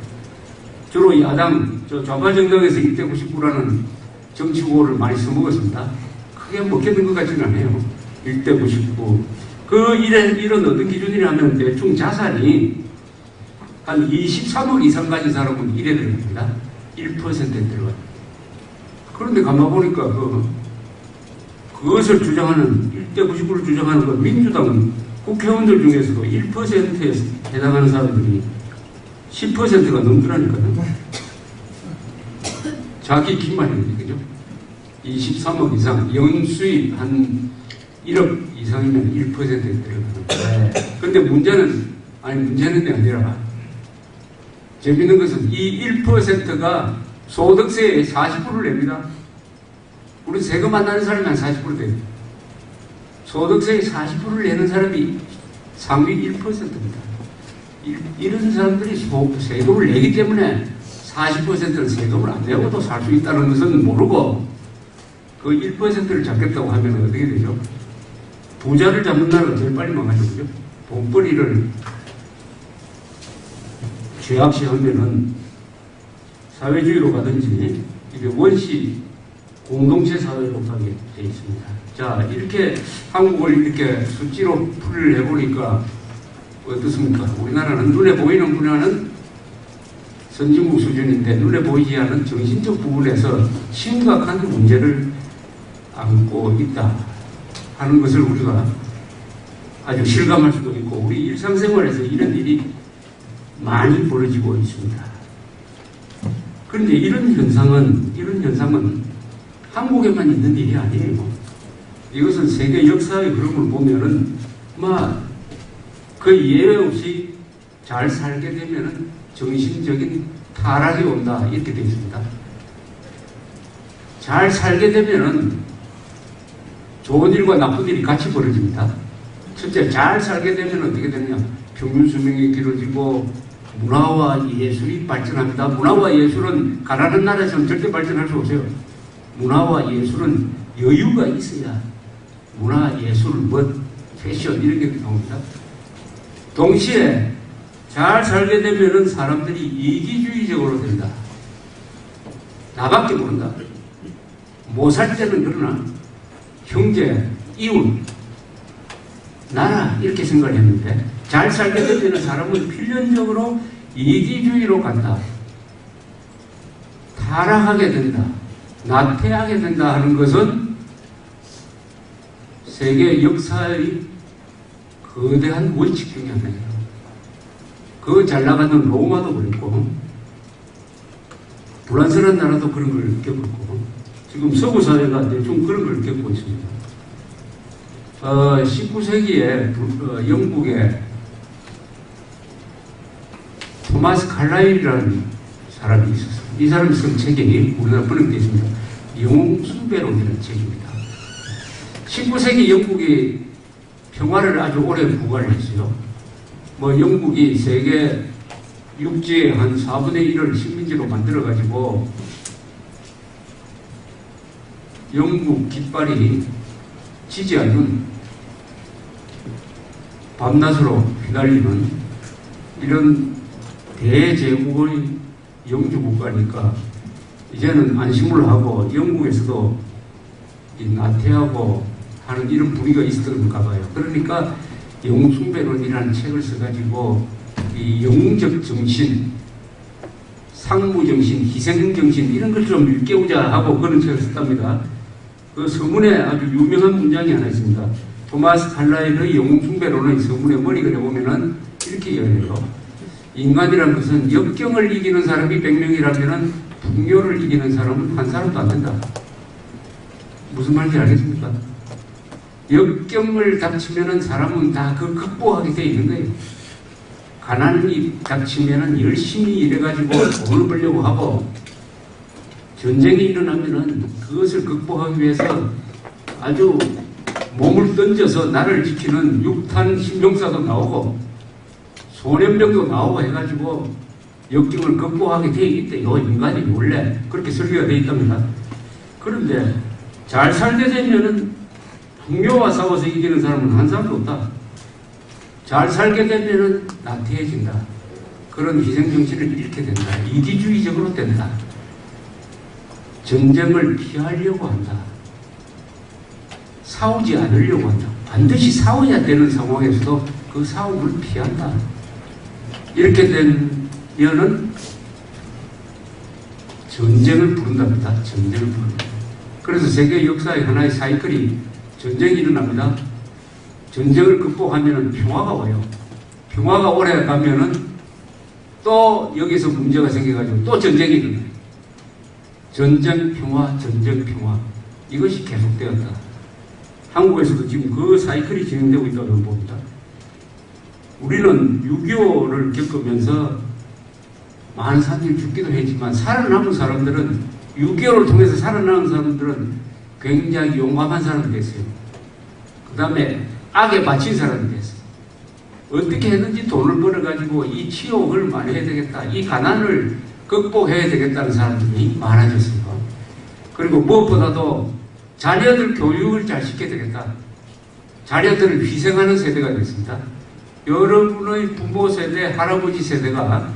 주로 야당, 좌파 정당에서 1대 99라는 정치 구호를 많이 써먹었습니다. 크게 먹히는 것 같지는 않아요. 1대 99. 이런 어떤 기준이라면 대충 자산이 한 23억 이상 가진 사람은 1에 들어갑니다. 1%에 들어가요. 그런데 가만 보니까 그것을 주장하는 1대 99를 주장하는 그 민주당 국회의원들 중에서도 1%에 해당하는 사람들이 10%가 넘더라니까요. 자기 기만입니다. 그죠? 23억 이상, 연수입 한 1억 이상이면 1%에 들어가는데. 근데 문제는 게 아니라, 재밌는 것은 이 1%가 소득세의 40%를 냅니다. 우리 세금 안 나는 사람이 한 40% 돼요. 소득세의 40%를 내는 사람이 상위 1%입니다. 이런 사람들이 세금을 내기 때문에 40%는 세금을 안 내고도 살 수 있다는 것은 모르고 그 1%를 잡겠다고 하면 어떻게 되죠? 부자를 잡는 나라가 제일 빨리 망가지죠. 돈벌이를 죄악시하면은 사회주의로 가든지 이게 원시 공동체 사회로 가게 되어 있습니다. 자, 이렇게 한국을 이렇게 수치로 풀이를 해보니까 어떻습니까? 우리나라는 눈에 보이는 분야는 선진국 수준인데 눈에 보이지 않는 정신적 부분에서 심각한 문제를 안고 있다 하는 것을 우리가 아주 실감할 수도 있고 우리 일상생활에서 이런 일이 많이 벌어지고 있습니다. 그런데 이런 현상은 한국에만 있는 일이 아니에요. 이것은 세계 역사의 흐름을 보면은 그 예외 없이 잘 살게 되면은 정신적인 타락이 온다 이렇게 되어 있습니다. 잘 살게 되면은 좋은 일과 나쁜 일이 같이 벌어집니다. 첫째, 잘 살게 되면 어떻게 되느냐? 평균 수명이 길어지고 문화와 예술이 발전합니다. 문화와 예술은 가난한 나라에서는 절대 발전할 수 없어요. 문화와 예술은 여유가 있어야 문화, 예술, 패션 이런 게 나옵니다. 동시에 잘 살게 되면은 사람들이 이기주의적으로 된다. 나밖에 모른다. 못 살 때는 그러나 형제, 이웃, 나라 이렇게 생각을 했는데 잘 살게 되면 사람은 필연적으로 이기주의로 간다. 타락하게 된다. 나태하게 된다 하는 것은 세계 역사의 거대한 원칙 중에 하나예요. 그 잘 나가는 로마도 그랬고 불란서라는 나라도 그런 걸 겪었고 지금 서구 사회가 대충 그런 걸 겪고 있습니다. 19세기에 영국에 토마스 칼라일이라는 사람이 있었어요. 이 사람이 쓴 책이 우리나라 번역되어 있습니다. 영웅숭배론이라는 책입니다. 19세기 영국이 평화를 아주 오래 부과를 했어요. 영국이 세계 육지의 한 4분의 1을 식민지로 만들어가지고 영국 깃발이 지지 않는 밤낮으로 휘날리는 이런 대제국의 영주국가니까 이제는 안심을 하고 영국에서도 나태하고 하는 이런 분위기가 있었던가 봐요. 그러니까 영웅숭배론이라는 책을 써가지고 이 영웅적 정신, 상무정신, 희생정신 이런 걸 좀 일깨우자 하고 그런 책을 썼답니다. 그 서문에 아주 유명한 문장이 하나 있습니다. 토마스 칼라일의 영웅숭배론의 서문에 머리를 해보면은 이렇게 이야기해요. 인간이란 것은 역경을 이기는 사람이 100명이라면 풍요를 이기는 사람은 한 사람도 안 된다. 무슨 말인지 알겠습니까? 역경을 닥치면은 사람은 다 그 극복하게 돼 있는 거예요. 가난이 닥치면은 열심히 일해가지고 돈을 벌려고 하고 전쟁이 일어나면은 그것을 극복하기 위해서 아주 몸을 던져서 나를 지키는 육탄 신병사도 나오고 소년병도 나오고 해가지고 역경을 극복하게 돼 있대요. 인간이 원래 그렇게 설계가 돼 있답니다. 그런데 잘 살게 되면은 풍요와 싸워서 이기는 사람은 한 사람도 없다. 잘 살게 되면은 나태해진다. 그런 희생정신을 잃게 된다. 이기주의적으로 된다. 전쟁을 피하려고 한다. 싸우지 않으려고 한다. 반드시 싸워야 되는 상황에서도 그 싸움을 피한다. 이렇게 되면은 전쟁을 부른답니다. 전쟁을 부른다. 그래서 세계 역사의 하나의 사이클이 전쟁이 일어납니다. 전쟁을 극복하면은 평화가 와요. 평화가 오래 가면은 또 여기서 문제가 생겨가지고 또 전쟁이 일어나요. 전쟁 평화, 전쟁 평화. 이것이 계속되었다. 한국에서도 지금 그 사이클이 진행되고 있다고 봅니다. 우리는 6.25를 겪으면서 많은 사람들이 죽기도 했지만 살아남은 사람들은 6.25를 통해서 살아남은 사람들은 굉장히 용감한 사람이 됐어요. 그 다음에 악에 바친 사람이 됐어요. 어떻게 했는지 돈을 벌어가지고 이 치욕을 만회해야 되겠다, 이 가난을 극복해야 되겠다는 사람들이 많아졌습니다. 그리고 무엇보다도 자녀들 교육을 잘 시켜야 되겠다. 자녀들을 희생하는 세대가 됐습니다. 여러분의 부모 세대, 할아버지 세대가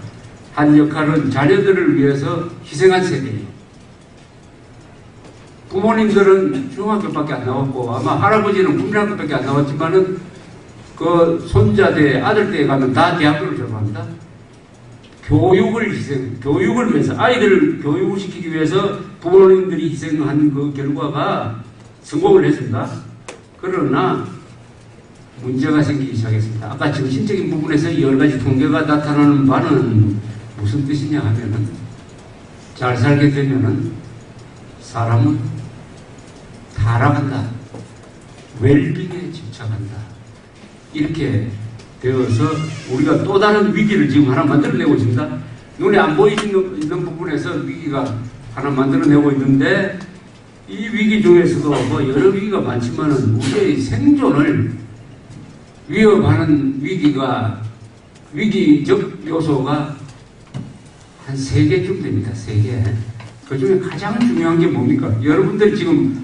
한 역할은 자녀들을 위해서 희생한 세대예요. 부모님들은 중학교밖에 안 나왔고 아마 할아버지는 국민학교밖에 안 나왔지만은 그 손자대, 아들대에 가면 다 대학교를 졸업합니다. 교육을 희생, 교육을 위해서, 아이들을 교육을 시키기 위해서 부모님들이 희생한 그 결과가 성공을 했습니다. 그러나 문제가 생기기 시작했습니다. 아까 정신적인 부분에서 여러 가지 통계가 나타나는 바는 무슨 뜻이냐 하면은, 잘 살게 되면은 사람은 타락한다, 웰빙에 집착한다, 이렇게 되어서 우리가 또 다른 위기를 지금 하나 만들어내고 있습니다. 눈에 안 보이는 부분에서 위기가 하나 만들어내고 있는데, 이 위기 중에서도 뭐 여러 위기가 많지만은 우리의 생존을 위협하는 위기적 요소가 한 3개쯤 됩니다. 3개. 그 중에 가장 중요한 게 뭡니까? 여러분들이 지금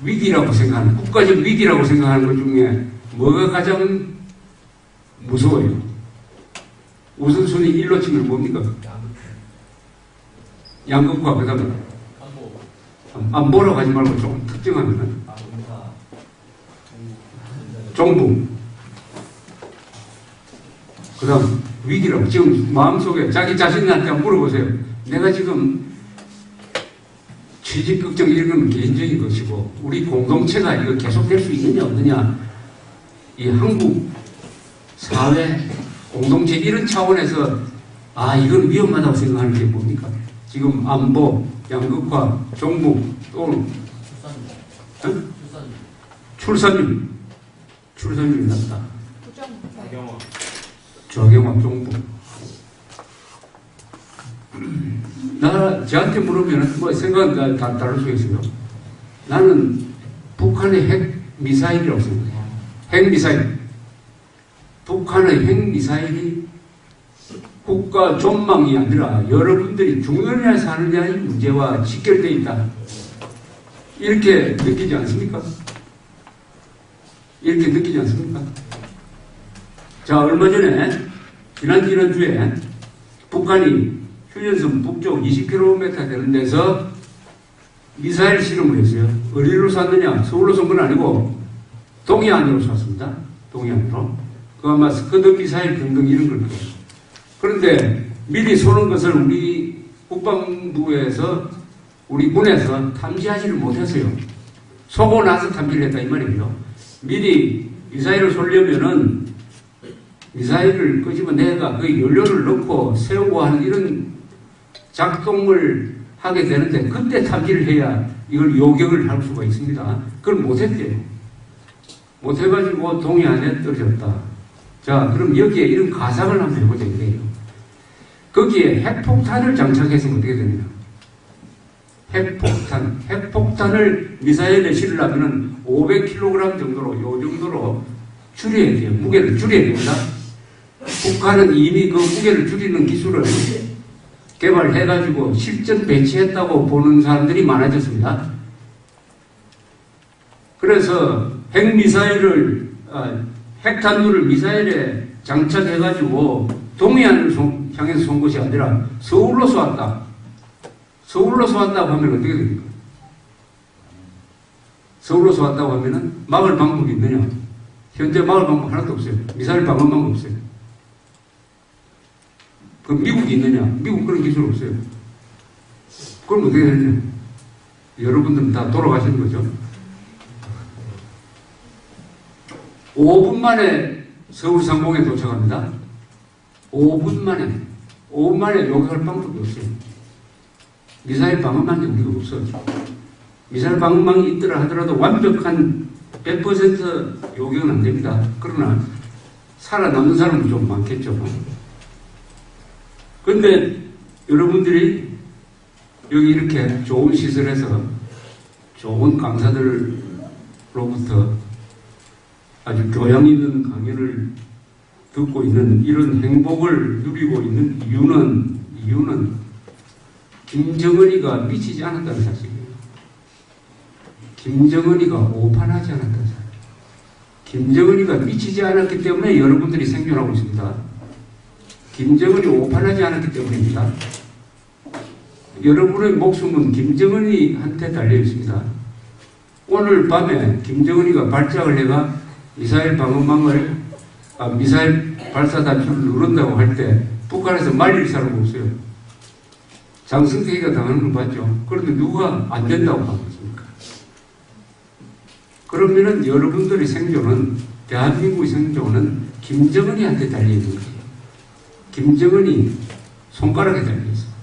위기라고 생각하는, 국가적 위기라고 생각하는 것 중에 뭐가 가장 무서워요? 우선순위 1로 치면 뭡니까? 양극화, 그 다음에 안보라고 하지 말고 조금 특정하면 정부, 그 다음 위기라고. 지금 마음속에 자기 자신한테 물어보세요. 내가 지금 취직 걱정 이런 건 개인적인 것이고 우리 공동체가 이거 계속될 수 있느냐 없느냐, 이 한국 사회 공동체 이런 차원에서 이건 위험하다고 생각하는 게 뭡니까? 지금 안보, 양극화, 정부, 또 출산율이 낮다. 저경화, 정부. 저한테 물으면 뭐 생각은 다 다를 수 있어요. 나는 북한의 핵 미사일이라고 생각해요. 핵 미사일. 북한의 핵 미사일이 국가 전망이 아니라 여러분들이 죽느냐 사느냐의 문제와 직결되어 있다. 이렇게 느끼지 않습니까? 이렇게 느끼지 않습니까? 자, 얼마 전에, 지난주에 북한이 휴전선 북쪽 20km 되는 데서 미사일 실험을 했어요. 어디로 쐈느냐? 서울로 쏜 건 아니고 동해안으로 쐈습니다. 동해안으로. 그 아마 스커드 미사일 등등 이런 걸 거예요. 그런데 미리 쏘는 것을 우리 국방부에서, 우리 군에서 탐지하지를 못했어요. 쏘고 나서 탐지를 했다 이 말이에요. 미리 미사일을 쏘려면은 미사일을 끄집어 내가 그 연료를 넣고 세우고 하는 이런 작동을 하게 되는데 그때 탐지를 해야 이걸 요격을 할 수가 있습니다. 그걸 못했대요. 못해가지고 동해안에 떨어졌다. 자, 그럼 여기에 이런 가상을 한번 해보자 이래요. 거기에 핵폭탄을 장착해서 어떻게 되느냐. 핵폭탄을 미사일에 실으려면 500kg 정도로, 요 정도로 줄여야 돼요. 무게를 줄여야 됩니다. 북한은 이미 그 무게를 줄이는 기술을 개발해가지고 실전 배치했다고 보는 사람들이 많아졌습니다. 그래서 핵탄두를 미사일에 장착해가지고 동해안을 향해서 쏜 것이 아니라 서울로 쏘았다. 서울로 쏘았다고 하면 어떻게 됩니까? 서울로 쏘았다고 하면은 막을 방법이 있느냐? 현재 막을 방법 하나도 없어요. 미사일 방어 방법 없어요. 그럼 미국이 있느냐? 미국 그런 기술 없어요. 그럼 어떻게 되느냐? 여러분들은 다 돌아가시는 거죠. 5분 만에 서울 상공에 도착합니다. 5분 만에 요격할 방법이 없어요. 미사일 방어망이 우리가 없어요. 미사일 방어망이 있더라 하더라도 완벽한 100% 요격은 안 됩니다. 그러나 살아남는 사람은 좀 많겠죠. 그런데 여러분들이 여기 이렇게 좋은 시설에서 좋은 강사들로부터 아주 교양 있는 강연을 듣고 있는 이런 행복을 누리고 있는 이유는 김정은이가 미치지 않았다는 사실이에요. 김정은이가 오판하지 않았다는 사실. 김정은이가 미치지 않았기 때문에 여러분들이 생존하고 있습니다. 김정은이 오판하지 않았기 때문입니다. 여러분의 목숨은 김정은이한테 달려 있습니다. 오늘 밤에 김정은이가 발작을 해가 미사일 방어망을 미사일 발사 단추를 누른다고 할 때 북한에서 말릴 사람 없어요. 장승택이가 당하는 걸 봤죠. 그런데 누가 안 된다고 하고 있습니까? 그러면은 여러분들의 생존은, 대한민국의 생존은 김정은이한테 달려있는 거예요. 김정은이 손가락에 달려있어요.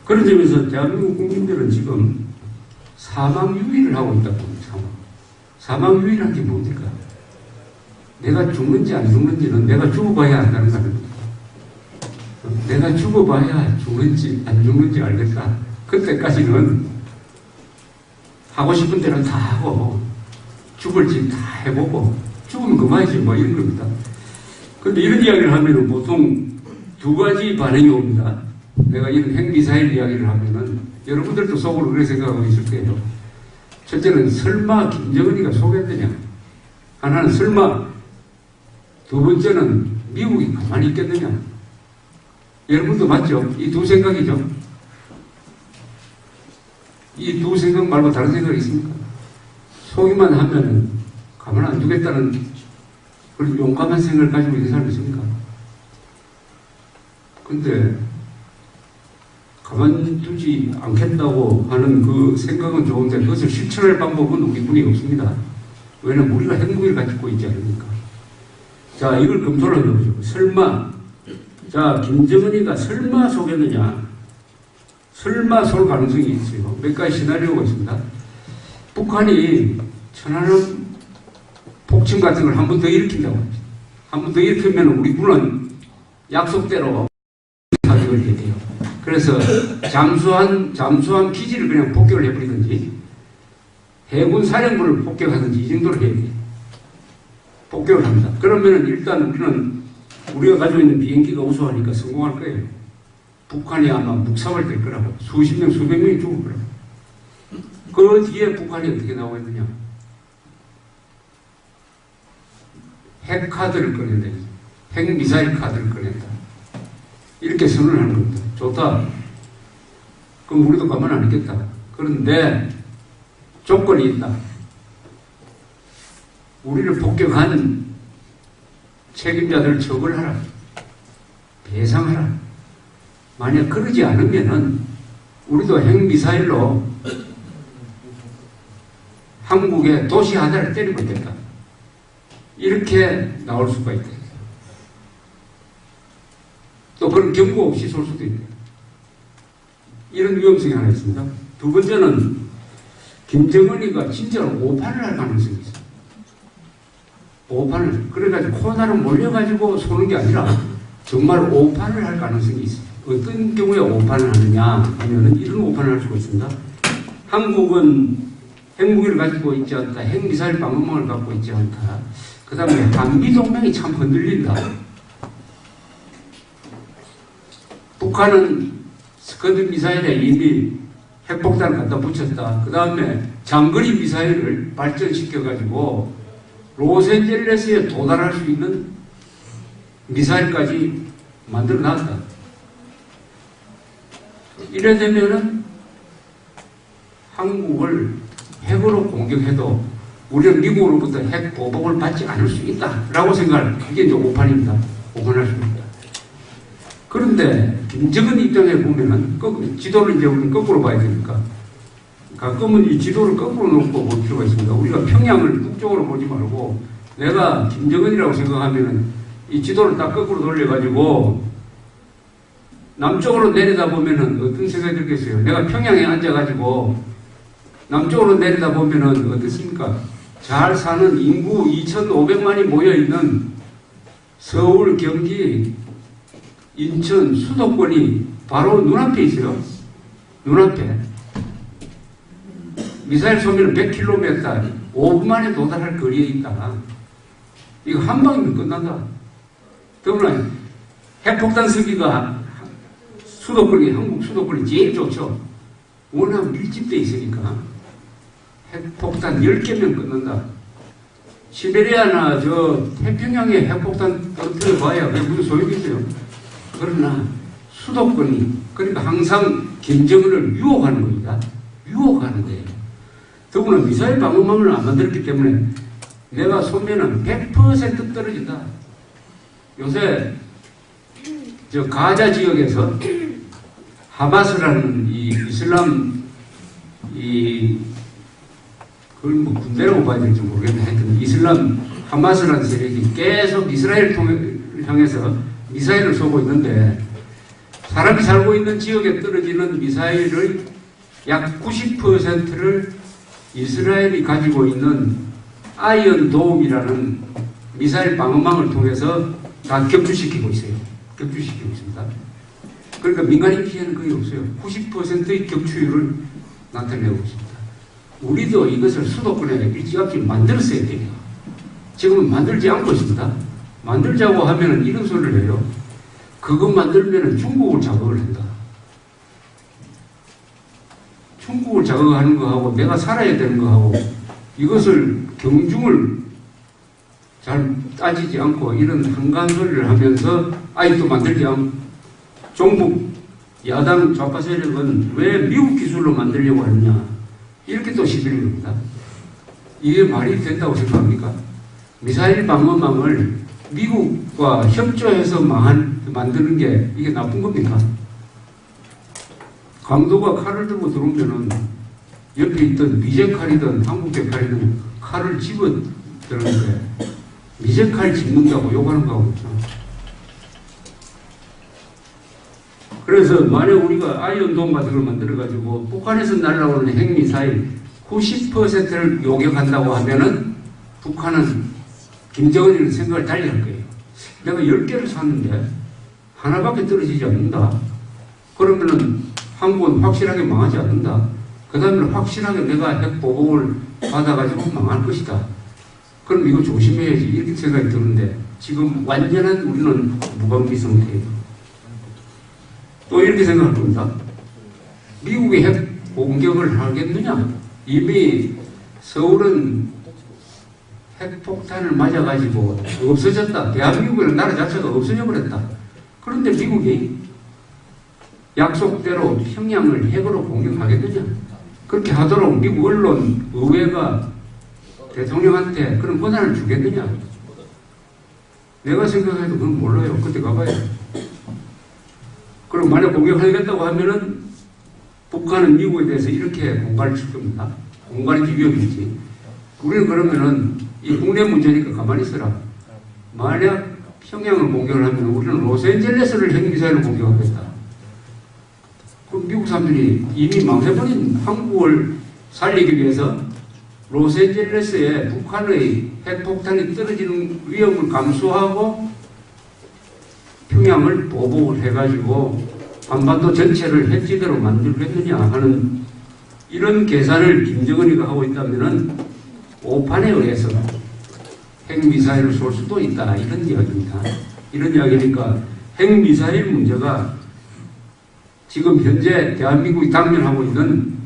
그런 점에서 대한민국 국민들은 지금 사망유의를 하고 있다고 봅니다. 사망유의란 게 뭡니까? 내가 죽는지 안 죽는지는 내가 죽어봐야 안다는 겁니다. 내가 죽어봐야 죽는지 안 죽는지 알겠다. 그때까지는 하고 싶은 대로 다 하고 죽을 짓 다 해보고 죽으면 그만이지 뭐 이런 겁니다. 그런데 이런 이야기를 하면은 보통 두 가지 반응이 옵니다. 내가 이런 핵미사일 이야기를 하면은 여러분들도 속으로 그렇게 생각하고 있을 거예요. 첫째는 설마 김정은이가 속였느냐. 하나는 설마, 두 번째는 미국이 가만히 있겠느냐. 여러분도 맞죠? 이 두 생각이죠. 이 두 생각 말고 다른 생각이 있습니까? 속이만 하면은 가만 안 두겠다는 그런 용감한 생각을 가지고 있는 사람이 있습니까? 근데 가만두지 않겠다고 하는 그 생각은 좋은데 그것을 실천할 방법은 우리뿐이 없습니다. 왜냐하면 우리가 핵무기를 가지고 있지 않습니까? 자, 이걸 검토를 해보죠. 설마, 자, 김정은이가 설마 속였느냐? 설마 쏠 가능성이 있어요. 몇 가지 시나리오가 있습니다. 북한이 천안함 폭침 같은 걸 한 번 더 일으킨다고 합니다. 한 번 더 일으키면 우리 군은 약속대로 사격을 해야 돼요. 그래서 잠수함 기지를 그냥 폭격을 해버리든지 해군 사령부를 폭격하든지 이 정도로 해야 돼요. 폭격을 합니다. 그러면은 일단 우리가 가지고 있는 비행기가 우수하니까 성공할 거예요. 북한이 아마 묵살될 거라고. 수십 명, 수백 명이 죽을 거라고. 그 뒤에 북한이 어떻게 나오겠느냐. 핵 카드를 꺼낸다. 핵 미사일 카드를 꺼낸다. 이렇게 선언을 하는 겁니다. 좋다. 그럼 우리도 가만 안 있겠다. 그런데 조건이 있다. 우리를 폭격한 책임자들을 처벌하라. 배상하라. 만약 그러지 않으면은 우리도 핵미사일로 한국의 도시 하나를 때리고 있겠다. 이렇게 나올 수가 있다. 또 그런 경고 없이 쏠 수도 있다. 이런 위험성이 하나 있습니다. 두 번째는 김정은이가 진짜로 오판을 할 가능성이 있습니다. 오판을. 그래가지고 코너로 몰려가지고 쏘는 게 아니라 정말 오판을 할 가능성이 있습니다. 어떤 경우에 오판을 하느냐 하면은 이런 오판을 할 수가 있습니다. 한국은 핵무기를 가지고 있지 않다. 핵미사일 방어망을 갖고 있지 않다. 그 다음에 한미동맹이 참 흔들린다. 북한은 스커드 미사일에 이미 핵폭탄을 갖다 붙였다. 그 다음에 장거리 미사일을 발전시켜가지고 로스앤젤레스에 도달할 수 있는 미사일까지 만들어 놨다. 이래 되면은 한국을 핵으로 공격해도 우리는 미국으로부터 핵 보복을 받지 않을 수 있다라고 생각할, 그게 이제 오판입니다. 오판할 수 있다. 그런데 김정은 입장에 보면은 지도를 이제 우리는 거꾸로 봐야 되니까 가끔은 이 지도를 거꾸로 놓고 볼 필요가 있습니다. 우리가 평양을 북쪽으로 보지 말고 내가 김정은이라고 생각하면은 이 지도를 딱 거꾸로 돌려가지고 남쪽으로 내려다보면은 어떤 생각이 들겠어요? 내가 평양에 앉아가지고 남쪽으로 내려다보면은 어떻습니까? 잘 사는 인구 2,500만이 모여있는 서울, 경기, 인천, 수도권이 바로 눈앞에 있어요. 눈앞에. 미사일 쏘면 100km, 5분 만에 도달할 거리에 있다. 이거 한 방이면 끝난다. 더구나 핵폭탄 쓰기가 수도권이, 한국 수도권이 제일 좋죠. 워낙 밀집돼 있으니까. 핵폭탄 10개면 끝난다. 시베리아나 저 태평양에 핵폭탄 떨어뜨려봐야 그게 무슨 소용이 있어요. 그러나 수도권이, 그러니까 항상 김정은을 유혹하는 겁니다. 유혹하는 거예요. 더구나 미사일 방어망을 안 만들었기 때문에 내가 쏘면은 100% 떨어진다. 요새 저 가자 지역에서 하마스라는 이 이슬람 그걸 뭐 군대라고 봐야 될지 모르겠는데 하여튼 이슬람 하마스라는 세력이 계속 이스라엘을 향해서 미사일을 쏘고 있는데 사람이 살고 있는 지역에 떨어지는 미사일의 약 90%를 이스라엘이 가지고 있는 아이언돔이라는 미사일 방어망을 통해서 다 격추시키고 있어요. 격추시키고 있습니다. 그러니까 민간인 피해는 거의 없어요. 90%의 격추율을 나타내고 있습니다. 우리도 이것을 수도권에 일찌감치 만들었어야 돼요. 지금은 만들지 않고 있습니다. 만들자고 하면 이런 소리를 해요. 그거 만들면 중국을 자극을 한다. 중국을 자극하는 거하고 내가 살아야 되는 거하고 이것을 경중을 잘 따지지 않고 이런 한가한 소리를 하면서 아직도 만들지 않고 종북 야당 좌파 세력은 왜 미국 기술로 만들려고 하느냐 이렇게 또 시비는 겁니다. 이게 말이 된다고 생각합니까? 미사일 방어망을 미국과 협조해서 만드는 게 이게 나쁜 겁니까? 강도가 칼을 들고 들어오면은 옆에 있던 미제 칼이든 한국제 칼이든 칼을 집어 들었는데 미제 칼 집는다고 욕하는 거하고 있죠. 그래서 만약 우리가 아이언돔 같은 걸 만들어가지고 북한에서 날아오는 핵미사일 90%를 요격한다고 하면은 북한은 김정은이는 생각을 달리 할 거예요. 내가 10개를 샀는데 하나밖에 떨어지지 않는다. 그러면은 한국은 확실하게 망하지 않는다. 그 다음에 확실하게 내가 핵보복을 받아가지고 망할 것이다. 그럼 이거 조심해야지. 이렇게 생각이 드는데 지금 완전한 우리는 무방비 상태예요. 또 이렇게 생각할 겁니다. 미국이 핵 공격을 하겠느냐? 이미 서울은 핵폭탄을 맞아가지고 없어졌다. 대한민국이라는 나라 자체가 없어져 버렸다. 그런데 미국이 약속대로 평양을 핵으로 공격하겠느냐? 그렇게 하도록 미국 언론, 의회가 대통령한테 그런 권한을 주겠느냐? 내가 생각해도 그건 몰라요. 그때 가봐요. 그럼 만약 공격하겠다고 하면은 북한은 미국에 대해서 이렇게 공갈을 칠 겁니다. 공갈이 위협이지. 우리는 그러면은 이 국내 문제니까 가만히 있어라. 만약 평양을 공격을 하면 우리는 로스앤젤레스를 핵미사일로 공격하겠다. 그럼 미국 사람들이 이미 망해버린 한국을 살리기 위해서 로스앤젤레스에 북한의 핵폭탄이 떨어지는 위험을 감수하고 평양을 보복을 해가지고 한반도 전체를 핵지대로 만들겠느냐 하는 이런 계산을 김정은이가 하고 있다면은 오판에 의해서 핵미사일을 쏠 수도 있다. 이런 이야기입니다. 이런 이야기니까 핵미사일 문제가 지금 현재 대한민국이 당면하고 있는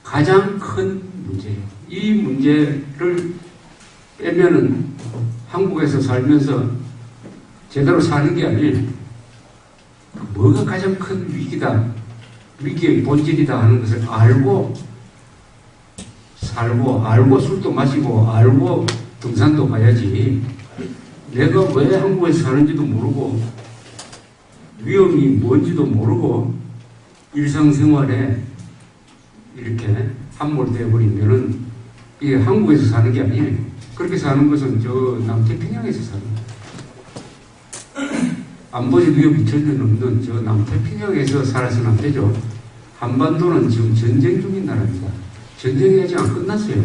가장 큰 문제예요. 이 문제를 빼면은 한국에서 살면서 제대로 사는 게 아니에요. 뭐가 가장 큰 위기다, 위기의 본질이다 하는 것을 알고 살고, 알고 술도 마시고, 알고 등산도 가야지. 내가 왜 한국에서 사는지도 모르고 위험이 뭔지도 모르고 일상생활에 이렇게 함몰되어 버리면은 이게 한국에서 사는 게 아니에요. 그렇게 사는 것은 저 남태평양에서 사는 거예요. 안보적 위협이 전혀 없는 저 남태평양에서 살아서는 안 되죠. 한반도는 지금 전쟁 중인 나라입니다. 전쟁이 아직 안 끝났어요.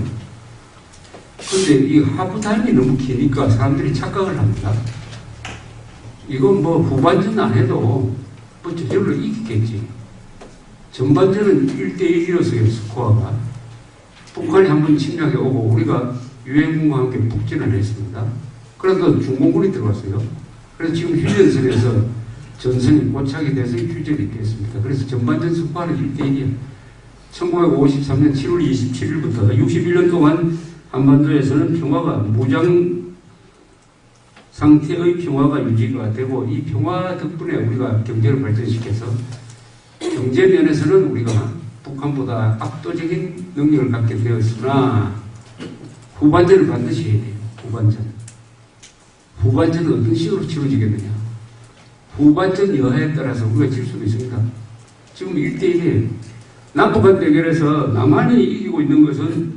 그런데 이 하프타임이 너무 기니까 사람들이 착각을 합니다. 이건 뭐 후반전 안 해도 뭐 저절로 이기겠지. 전반전은 1대1이었어요, 스코어가. 북한이 한번 침략해 오고 우리가 유엔군과 함께 북진을 했습니다. 그래도 중공군이 들어왔어요. 그래서 지금 휴전선에서 전선이 고착이 돼서 휴전이 됐습니다. 그래서 전반전 스코어는 1대1이에요. 1953년 7월 27일부터 61년 동안 한반도에서는 평화가 무장 상태의 평화가 유지가 되고 이 평화 덕분에 우리가 경제를 발전시켜서 경제 면에서는 우리가 북한보다 압도적인 능력을 갖게 되었으나 후반전을 반드시 해야 돼요. 후반전은 어떤 식으로 치러지겠느냐. 후반전 여하에 따라서 우리가 질 수도 있습니다. 지금 1대1이에요. 남북한 대결에서 남한이 이기고 있는 것은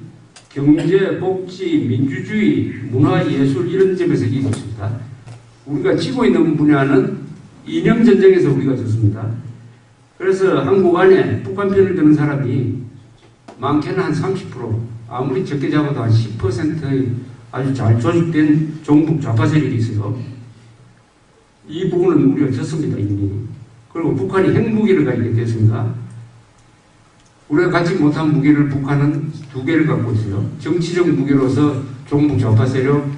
경제, 복지, 민주주의, 문화, 예술 이런 점에서 이기고 있습니다. 우리가 지고 있는 분야는 이념 전쟁에서 우리가 졌습니다. 그래서 한국 안에 북한 편을 드는 사람이 많게는 한 30%, 아무리 적게 잡아도 한 10%의 아주 잘 조직된 종북 좌파 세력이 있어요. 이 부분은 우리가 졌습니다, 이미. 그리고 북한이 핵무기를 가지게 됐습니다. 우리가 갖지 못한 무기를 북한은 2개를 갖고 있어요. 정치적 무기로서 종북 좌파 세력,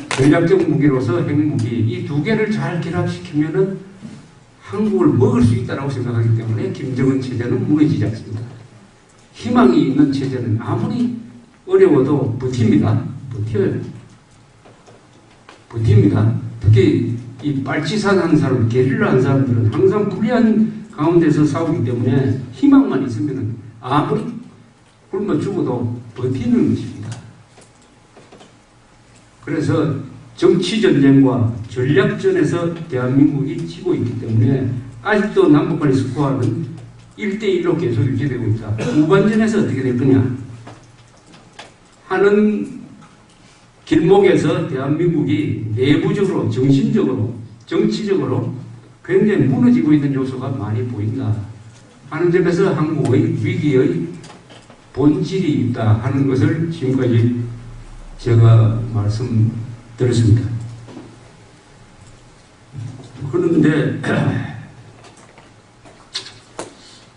전략적 무기로서 핵무기. 이 2개를 잘 결합시키면은 한국을 먹을 수 있다고 생각하기 때문에 김정은 체제는 무너지지 않습니다. 희망이 있는 체제는 아무리 어려워도 버팁니다. 버팁니다. 특히 이 빨치산한 사람, 게릴라한 사람들은 항상 불리한 가운데서 싸우기 때문에 희망만 있으면 아무리 굶어 죽어도 버티는 것입니다. 그래서 정치전쟁과 전략전에서 대한민국이 지고 있기 때문에 아직도 남북간의 스코어는 1대1로 계속 유지되고 있다. 후반전에서 어떻게 될 거냐 하는 길목에서 대한민국이 내부적으로, 정신적으로, 정치적으로 굉장히 무너지고 있는 요소가 많이 보인다 하는 점에서 한국의 위기의 본질이 있다 하는 것을 지금까지 제가 말씀드렸습니다. 그런데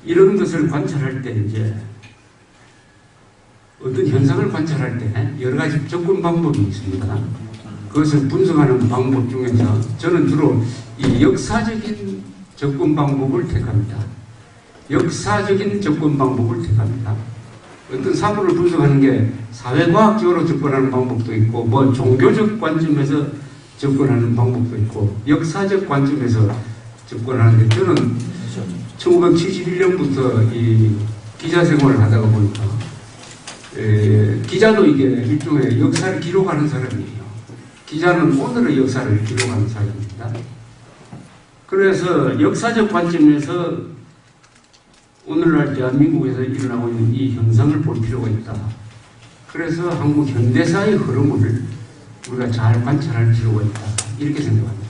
이런 것을 관찰할 때 이제 어떤 현상을 관찰할 때 여러 가지 접근 방법이 있습니다. 그것을 분석하는 방법 중에서 저는 주로 이 역사적인 접근 방법을 택합니다. 역사적인 접근 방법을 택합니다. 어떤 사물을 분석하는 게 사회과학적으로 접근하는 방법도 있고 뭐 종교적 관점에서 접근하는 방법도 있고 역사적 관점에서 접근하는데 저는 1971년부터 이 기자 생활을 하다가 보니까 기자도 이게 일종의 역사를 기록하는 사람이에요. 기자는 오늘의 역사를 기록하는 사람입니다. 그래서 역사적 관점에서 오늘날 대한민국에서 일어나고 있는 이 현상을 볼 필요가 있다. 그래서 한국 현대사의 흐름을 우리가 잘 관찰할 필요가 있다. 이렇게 생각합니다.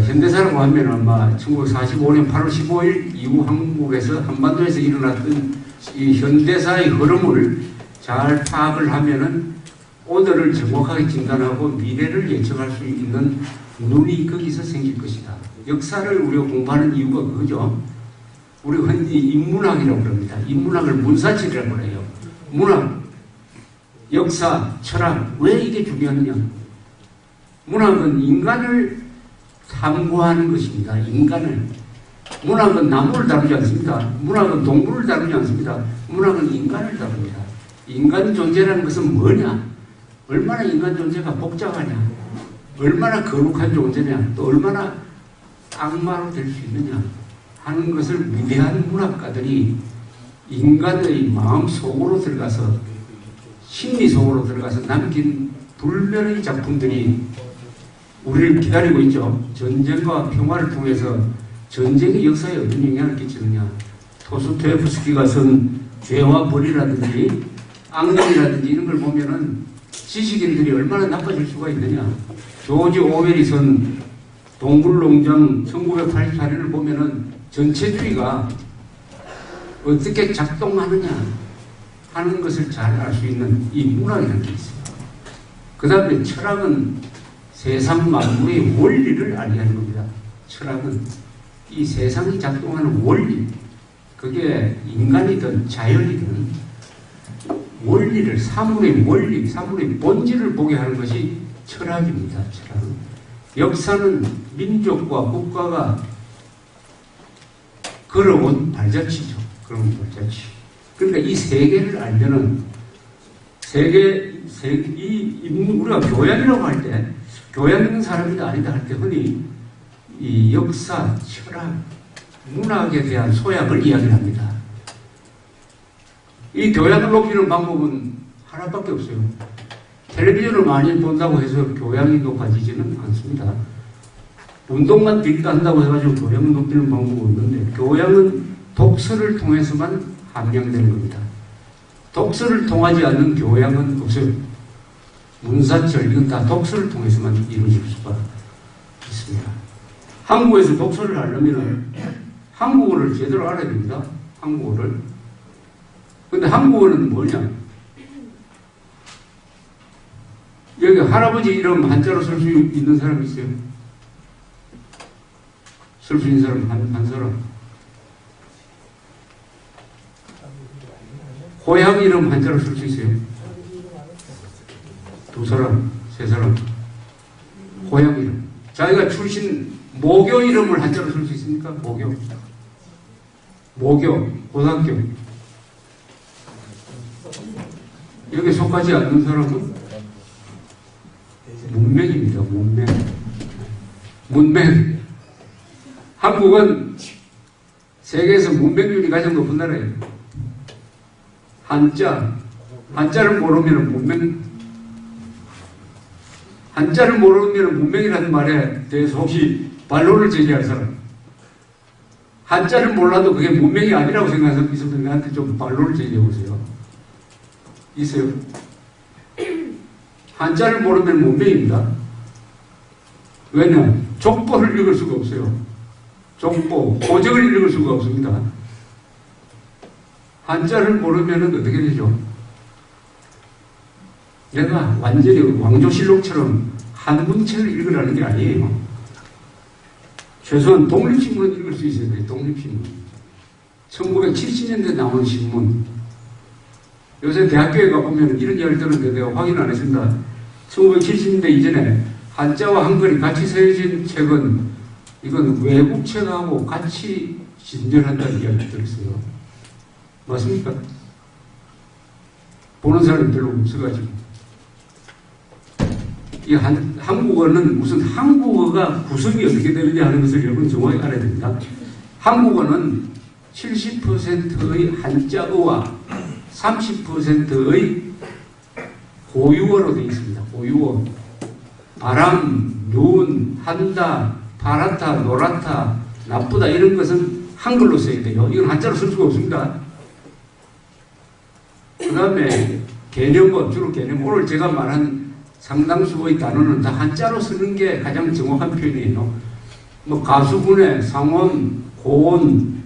현대사라고 하면 아마 1945년 8월 15일 이후 한국에서 한반도에서 일어났던 이 현대사의 흐름을 잘 파악을 하면은 오늘을 정확하게 진단하고 미래를 예측할 수 있는 눈이 거기서 생길 것이다. 역사를 우리가 공부하는 이유가 그거죠. 우리가 흔히 인문학이라고 그럽니다. 인문학을 문사치라고 해요. 문학, 역사, 철학, 왜 이게 중요하느냐? 문학은 인간을 탐구하는 것입니다. 인간을. 문학은 나무를 다루지 않습니다. 문학은 동물을 다루지 않습니다. 문학은 인간을 다룹니다. 인간 존재라는 것은 뭐냐? 얼마나 인간 존재가 복잡하냐? 얼마나 거룩한 존재냐? 또 얼마나 악마로 될 수 있느냐? 하는 것을 위대한 문학가들이 인간의 마음 속으로 들어가서 심리 속으로 들어가서 남긴 불멸의 작품들이 우리를 기다리고 있죠. 전쟁과 평화를 통해서 전쟁의 역사에 어떤 영향을 끼치느냐. 도스토옙스키가 쓴 죄와 벌이라든지 악령이라든지 이런 걸 보면은 지식인들이 얼마나 나빠질 수가 있느냐. 조지 오웰이 쓴 동물농장 1984년을 보면은 전체주의가 어떻게 작동하느냐 하는 것을 잘 알 수 있는 이 문학이라는 게 있어요. 그 다음에 철학은 세상 만물의 원리를 알게 하는 겁니다. 철학은 이 세상이 작동하는 원리, 그게 인간이든 자연이든 원리를, 사물의 원리, 사물의 본질을 보게 하는 것이 철학입니다. 철학은. 역사는 민족과 국가가 걸어온 발자취죠. 그런 발자취. 그러니까 이 세계를 알면은 우리가 교양이라고 할 때, 교양 있는 사람이다 아니다 할 때 흔히 이 역사, 철학, 문학에 대한 소양을 이야기를 합니다. 이 교양을 높이는 방법은 하나밖에 없어요. 텔레비전을 많이 본다고 해서 교양이 높아지지는 않습니다. 운동만 딜까 한다고 해가지고 교양을 높이는 방법은 없는데, 교양은 독서를 통해서만 함양되는 겁니다. 독서를 통하지 않는 교양은 없어요. 문사철, 이건 다 독서를 통해서만 이루어질 수가 있습니다. 한국에서 독서를 하려면 한국어를 제대로 알아야 됩니다. 한국어를. 근데 한국어는 뭐냐? 여기 할아버지 이름 한자로 쓸 수 있는 사람 있어요? 쓸 수 있는 사람 한 사람. 고향 이름 한자로 쓸 수 있어요? 두 사람, 세 사람. 고향 이름. 자기가 출신 모교 이름을 한자로 쓸 수 있습니까? 모교. 모교, 고등학교. 여기 속하지 않는 사람은 문맹입니다. 문맹. 문맹. 한국은 세계에서 문맹률이 가장 높은 나라예요. 한자를 모르면 한자를 모르면 문맹이라는 말에 대해서 혹시 반론을 제기할 사람? 한자를 몰라도 그게 문맹이 아니라고 생각해서 있으면 나한테 좀 반론을 제기해보세요. 있어요? 한자를 모르면 문맹입니다. 왜냐하면 족보를 읽을 수가 없어요. 족보, 고적을 읽을 수가 없습니다. 한자를 모르면 어떻게 되죠? 내가 완전히 왕조실록처럼 한문책을 읽으라는 게 아니에요. 최소한 독립신문은 읽을 수 있어야 돼요. 독립신문. 1970년대 나온 신문. 요새 대학교에 가보면 이런 이야기를 들었는데 내가 확인 안 했습니다. 1970년대 이전에 한자와 한글이 같이 쓰여진 책은 이건 외국 책하고 같이 진전한다는 이야기를 들었어요. 맞습니까? 보는 사람이 별로 없어가지고. 이 한국어는 무슨 한국어가 구성이 어떻게 되느냐 하는 것을 여러분 정확히 알아야 됩니다. 한국어는 70%의 한자어와 30%의 고유어로 되어 있습니다. 고유어. 바람, 눈, 한다, 파랗다, 노랗다, 나쁘다 이런 것은 한글로 써야 돼요. 이건 한자로 쓸 수가 없습니다. 그 다음에 개념어, 주로 개념. 오늘 제가 말한 상당수의 단어는 다 한자로 쓰는 게 가장 정확한 표현이에요. 뭐 가수분해, 상원, 고온,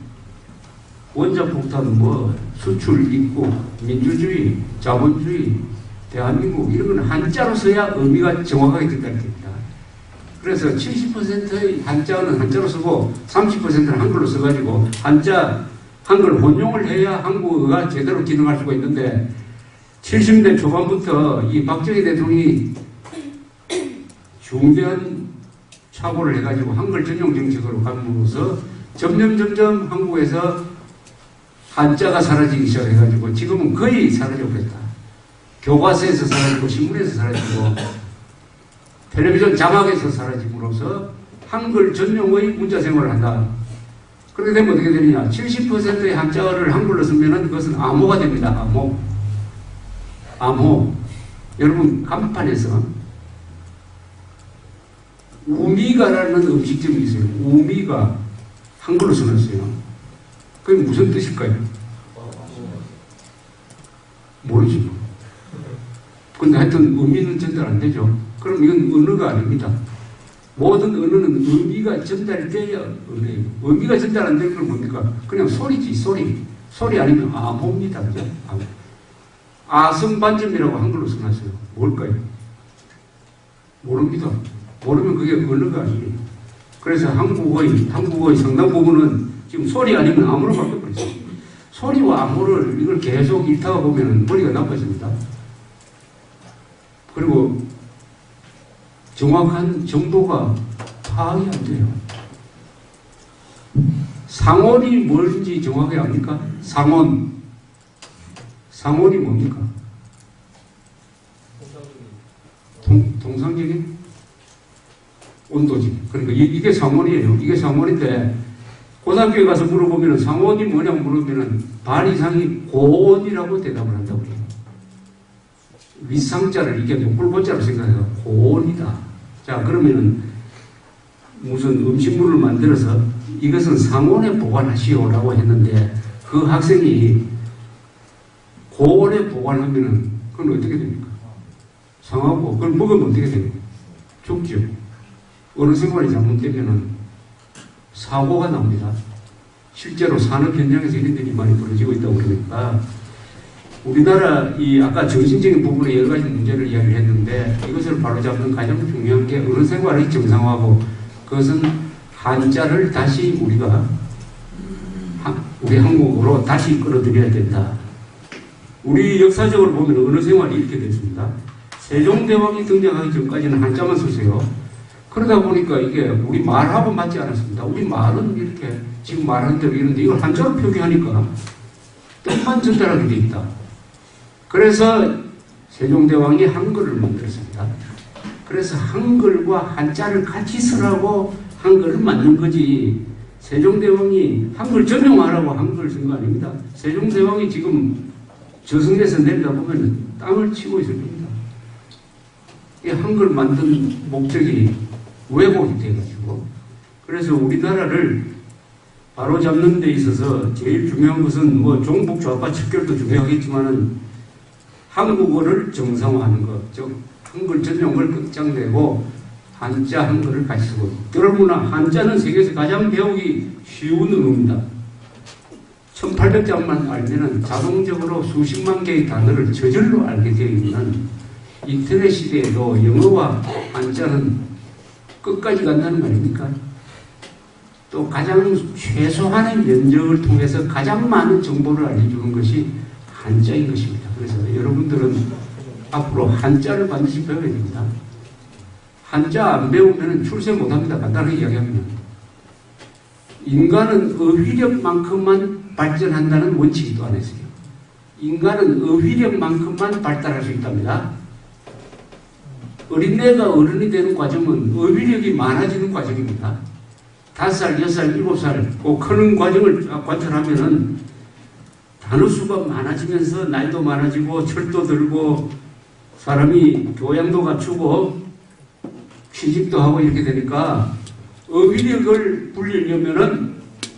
원자폭탄, 뭐 수출, 입국, 민주주의, 자본주의, 대한민국 이런 건 한자로 써야 의미가 정확하게 된다는 겁니다. 그래서 70%의 한자는 한자로 쓰고 30%는 한글로 써가지고 한글 혼용을 해야 한국어가 제대로 기능할 수가 있는데 70년대 초반부터 이 박정희 대통령이 중대한 착오를 해가지고 한글 전용 정책으로 감으로써 점점 한국에서 한자가 사라지기 시작해가지고 지금은 거의 사라져버렸다. 교과서에서 사라지고 신문에서 사라지고 텔레비전 자막에서 사라짐으로써 한글 전용의 문자 생활을 한다. 그렇게 되면 어떻게 되느냐? 70%의 한자어를 한글로 쓰면 그것은 암호가 됩니다. 암호. 여러분 간판에서 우미가라는 음식점이 있어요. 우미가 한글로 써놨어요. 그게 무슨 뜻일까요? 모르죠. 근데 하여튼 의미는 전달 안 되죠. 그럼 이건 언어가 아닙니다. 모든 언어는 의미가 전달돼야 언어예요. 의미가 전달 안 되는 건 뭡니까? 그냥 소리지, 소리. 소리 아니면 암호입니다. 그죠? 암호. 아성반점이라고 한글로 써놨어요. 뭘까요? 모릅니다. 모르면 그게 언어가 아니에요. 그래서 한국어의 상당 부분은 지금 소리 아니면 암호로 바뀌어버렸어요. 소리와 암호를 이걸 계속 읽다가 보면 머리가 나빠집니다. 그리고 정확한 정보가 파악이 안 돼요. 상온이 뭔지 정확히 압니까? 상온. 상온이 뭡니까? 동상적인 온도지. 그러니까 이게 상온이에요. 이게 상온인데 고등학교에 가서 물어보면 상온이 뭐냐고 물으면 반 이상이 고온이라고 대답을 한다고 해요. 윗상자를 이게 높을보자로 생각해요. 고온이다. 자, 그러면은 무슨 음식물을 만들어서 이것은 상온에 보관하시오라고 했는데 그 학생이 고온에 보관하면은 그건 어떻게 됩니까? 상하고 그걸 먹으면 어떻게 됩니까? 죽죠. 어느 생활이 잘못되면은 사고가 납니다. 실제로 산업 현장에서 이런 일이 많이 벌어지고 있다고 그러니까 우리나라 이 아까 정신적인 부분에 여러 가지 문제를 이야기를 했는데 이것을 바로잡는 가장 중요한 게 어느 생활이 정상화하고 그것은 한자를 다시 우리가 우리 한국어로 다시 끌어들여야 된다. 우리 역사적으로 보면 어느 생활이 이렇게 됐습니다. 세종대왕이 등장하기 전까지는 한자만 썼어요. 그러다 보니까 이게 우리 말하고 맞지 않았습니다. 우리 말은 이렇게 지금 말하는 대로 이런데 이걸 한자로 표기하니까 뜻만 전달하게 돼 있다. 그래서 세종대왕이 한글을 만들었습니다. 그래서 한글과 한자를 같이 쓰라고 한글을 만든 거지 세종대왕이 한글 전용하라고 한글을 쓴 거 아닙니다. 세종대왕이 지금 저승에서 내려다보면 땅을 치고 있을 겁니다. 이 한글 만든 목적이 왜곡이 돼가지고 그래서 우리나라를 바로잡는 데 있어서 제일 중요한 것은 뭐 종북 좌파 척결도 중요하겠지만은 한국어를 정상화하는 것, 즉 한글 전용을 끝장내고 한자 한글을 같이 쓰고 여러분아 한자는 세계에서 가장 배우기 쉬운 언어입니다. 1800자만 알면은 자동적으로 수십만 개의 단어를 저절로 알게 되어 있는 인터넷 시대에도 영어와 한자는 끝까지 간다는 거 아닙니까? 또 가장 최소한의 면적을 통해서 가장 많은 정보를 알려주는 것이 한자인 것입니다. 그래서 여러분들은 앞으로 한자를 반드시 배워야 됩니다. 한자 안 배우면 출세 못합니다. 간단하게 이야기하면. 인간은 어휘력만큼만 발전한다는 원칙이 또 하나 있어요. 인간은 어휘력만큼만 발달할 수 있답니다. 어린애가 어른이 되는 과정은 어휘력이 많아지는 과정입니다. 5살, 6살, 7살 그 크는 과정을 관찰하면은 단어 수가 많아지면서 나이도 많아지고 철도 들고 사람이 교양도 갖추고 취직도 하고 이렇게 되니까 어휘력을 불리려면은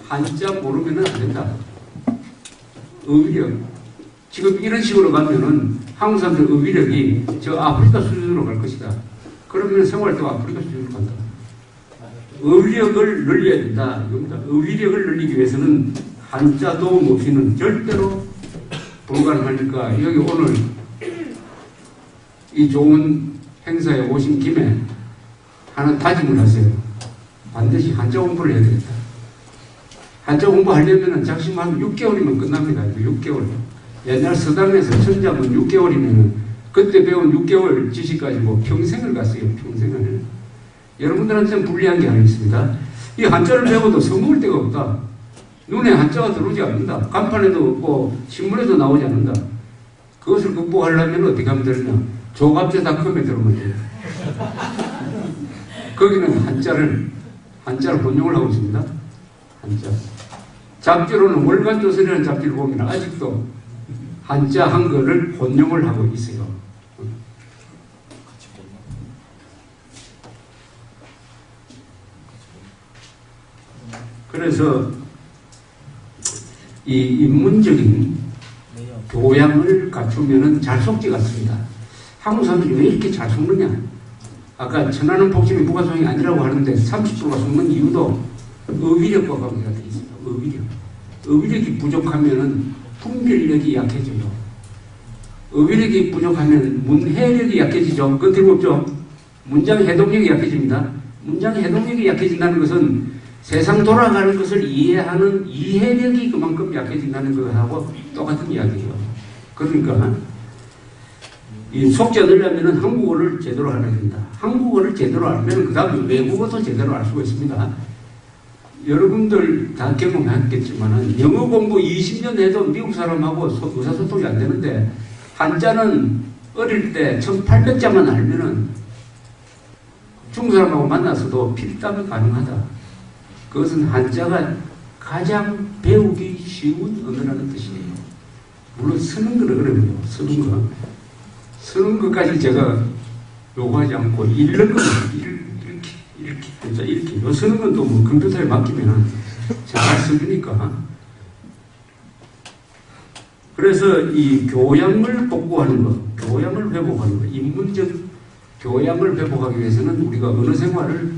한자 모르면은 안 된다. 어휘력. 지금 이런 식으로 가면은 한국 사람들 어휘력이 저 아프리카 수준으로 갈 것이다. 그러면 생활도 아프리카 수준으로 간다. 어휘력을 늘려야 된다. 이겁니다. 어휘력을 늘리기 위해서는 한자 도움 없이는 절대로 불가능하니까 여기 오늘 이 좋은 행사에 오신 김에 하는 다짐을 하세요. 반드시 한자 공부를 해야 되겠다. 한자 공부하려면 작심하면 6개월이면 끝납니다. 6개월. 옛날 서당에서 천자문 6개월이면 그때 배운 6개월 지식까지 뭐 평생을 갔어요. 평생을. 여러분들한테는 불리한 게 하나 있습니다. 이 한자를 배워도 써먹을 데가 없다. 눈에 한자가 들어오지 않는다. 간판에도 없고 신문에도 나오지 않는다. 그것을 극복하려면 어떻게 하면 되느냐. 조갑제닷컴에 들어오면 돼요. 거기는 한자를 혼용을 하고 있습니다. 한자. 잡지로는 월간조선이라는 잡지를 보면 아직도 한자 한글을 혼용을 하고 있어요. 그래서 이 인문적인 교양을 갖추면 잘 속지 않습니다. 한국 사람들이 왜 이렇게 잘 속느냐? 아까 천하는 복심이 무가성이 아니라고 하는데 30%가 속는 이유도 어휘력과 관계가 되어 있습니다. 어휘력. 어휘력이 부족하면 분별력이 약해져요. 어휘력이 부족하면 문해력이 약해지죠. 그건 틀림없죠. 문장 해동력이 약해집니다. 문장 해동력이 약해진다는 것은 세상 돌아가는 것을 이해하는 이해력이 그만큼 약해진다는 것하고 똑같은 이야기예요. 그러니까 이 속지 않으려면 한국어를 제대로 알아야 된다. 한국어를 제대로 알면 그 다음에 외국어도 제대로 알 수가 있습니다. 여러분들 다 경험했겠지만 영어 공부 20년 해도 미국 사람하고 의사소통이 안 되는데 한자는 어릴 때 1800자만 알면은 중국 사람하고 만나서도 필답이 가능하다. 그것은 한자가 가장 배우기 쉬운 언어라는 뜻이에요. 물론 쓰는 거는 어려워요. 쓰는 거. 쓰는 것까지 제가 요구하지 않고 읽는 거 이렇게 요 쓰는 건 또 뭐 컴퓨터에 맡기면 잘 써주니까. 그래서 이 교양을 복구하는 것, 교양을 회복하는 것, 인문적 교양을 회복하기 위해서는 우리가 언어 생활을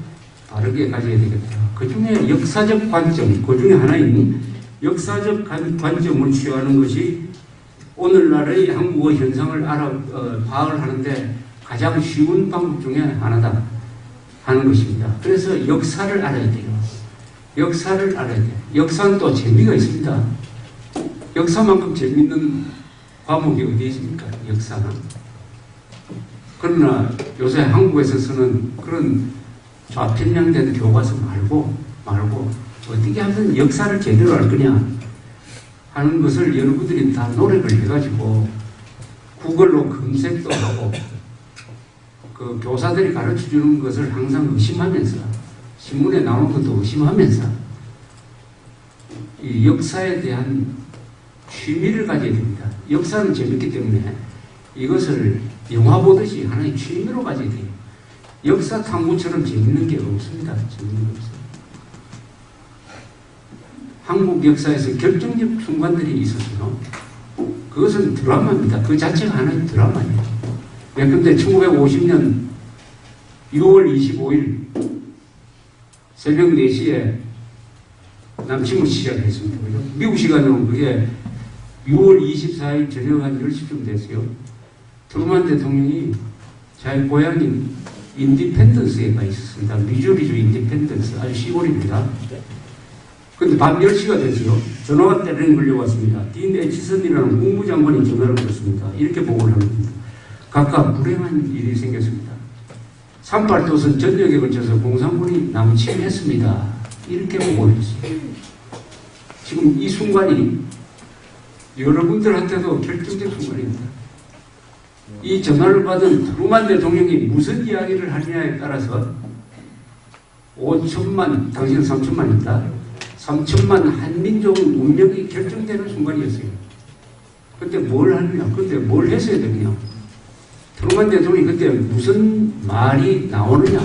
바르게 가져야 되겠다. 그 중에 역사적 관점, 그 중에 하나인 역사적 관점을 취하는 것이 오늘날의 한국어 현상을 파악을 하는데 가장 쉬운 방법 중에 하나다 하는 것입니다. 그래서 역사를 알아야 돼요. 역사를 알아야 돼요. 역사는 또 재미가 있습니다. 역사만큼 재미있는 과목이 어디 있습니까? 역사는. 그러나 요새 한국에서 쓰는 그런 좌편향된 교과서 말고 어떻게 하면 역사를 제대로 알 거냐 하는 것을 여러분들이 다 노력을 해가지고 구글로 검색도 하고 그 교사들이 가르쳐 주는 것을 항상 의심하면서 신문에 나오는 것도 의심하면서 이 역사에 대한 취미를 가져야 됩니다. 역사는 재밌기 때문에 이것을 영화 보듯이 하나의 취미로 가져야 돼요. 역사 탐구처럼 재밌는 게 없습니다. 재밌는 게 없어요. 한국 역사에서 결정적 순간들이 있었어요. 그것은 드라마입니다. 그 자체가 하나의 드라마예요. 예컨대 1950년 6월 25일 새벽 4시에 남침을 시작했습니다. 미국 시간으로 그게 6월 24일 저녁 한 10시쯤 됐어요. 트루먼 대통령이 자기 고향인 인디펜던스에 가 있었습니다. 미주리주 인디펜던스, 아주 시골입니다. 근데 밤 10시가 됐어요. 전화가 때리는 걸려왔습니다. 딘 에치슨이라는 국무장관이 전화를 걸었습니다. 이렇게 보고를 합니다. 각각 불행한 일이 생겼습니다. 38도선 전역에 걸쳐서 공산군이 남침했습니다. 이렇게 보고를 했어요. 지금 이 순간이 여러분들한테도 결정적 순간입니다. 이 전화를 받은 트루먼 대통령이 무슨 이야기를 하느냐에 따라서 5천만, 당신은 3천만입니다. 3천만 한민족 운명이 결정되는 순간이었어요. 그때 뭘 하느냐, 그때 뭘 했어야 되느냐. 트루먼 대통령이 그때 무슨 말이 나오느냐.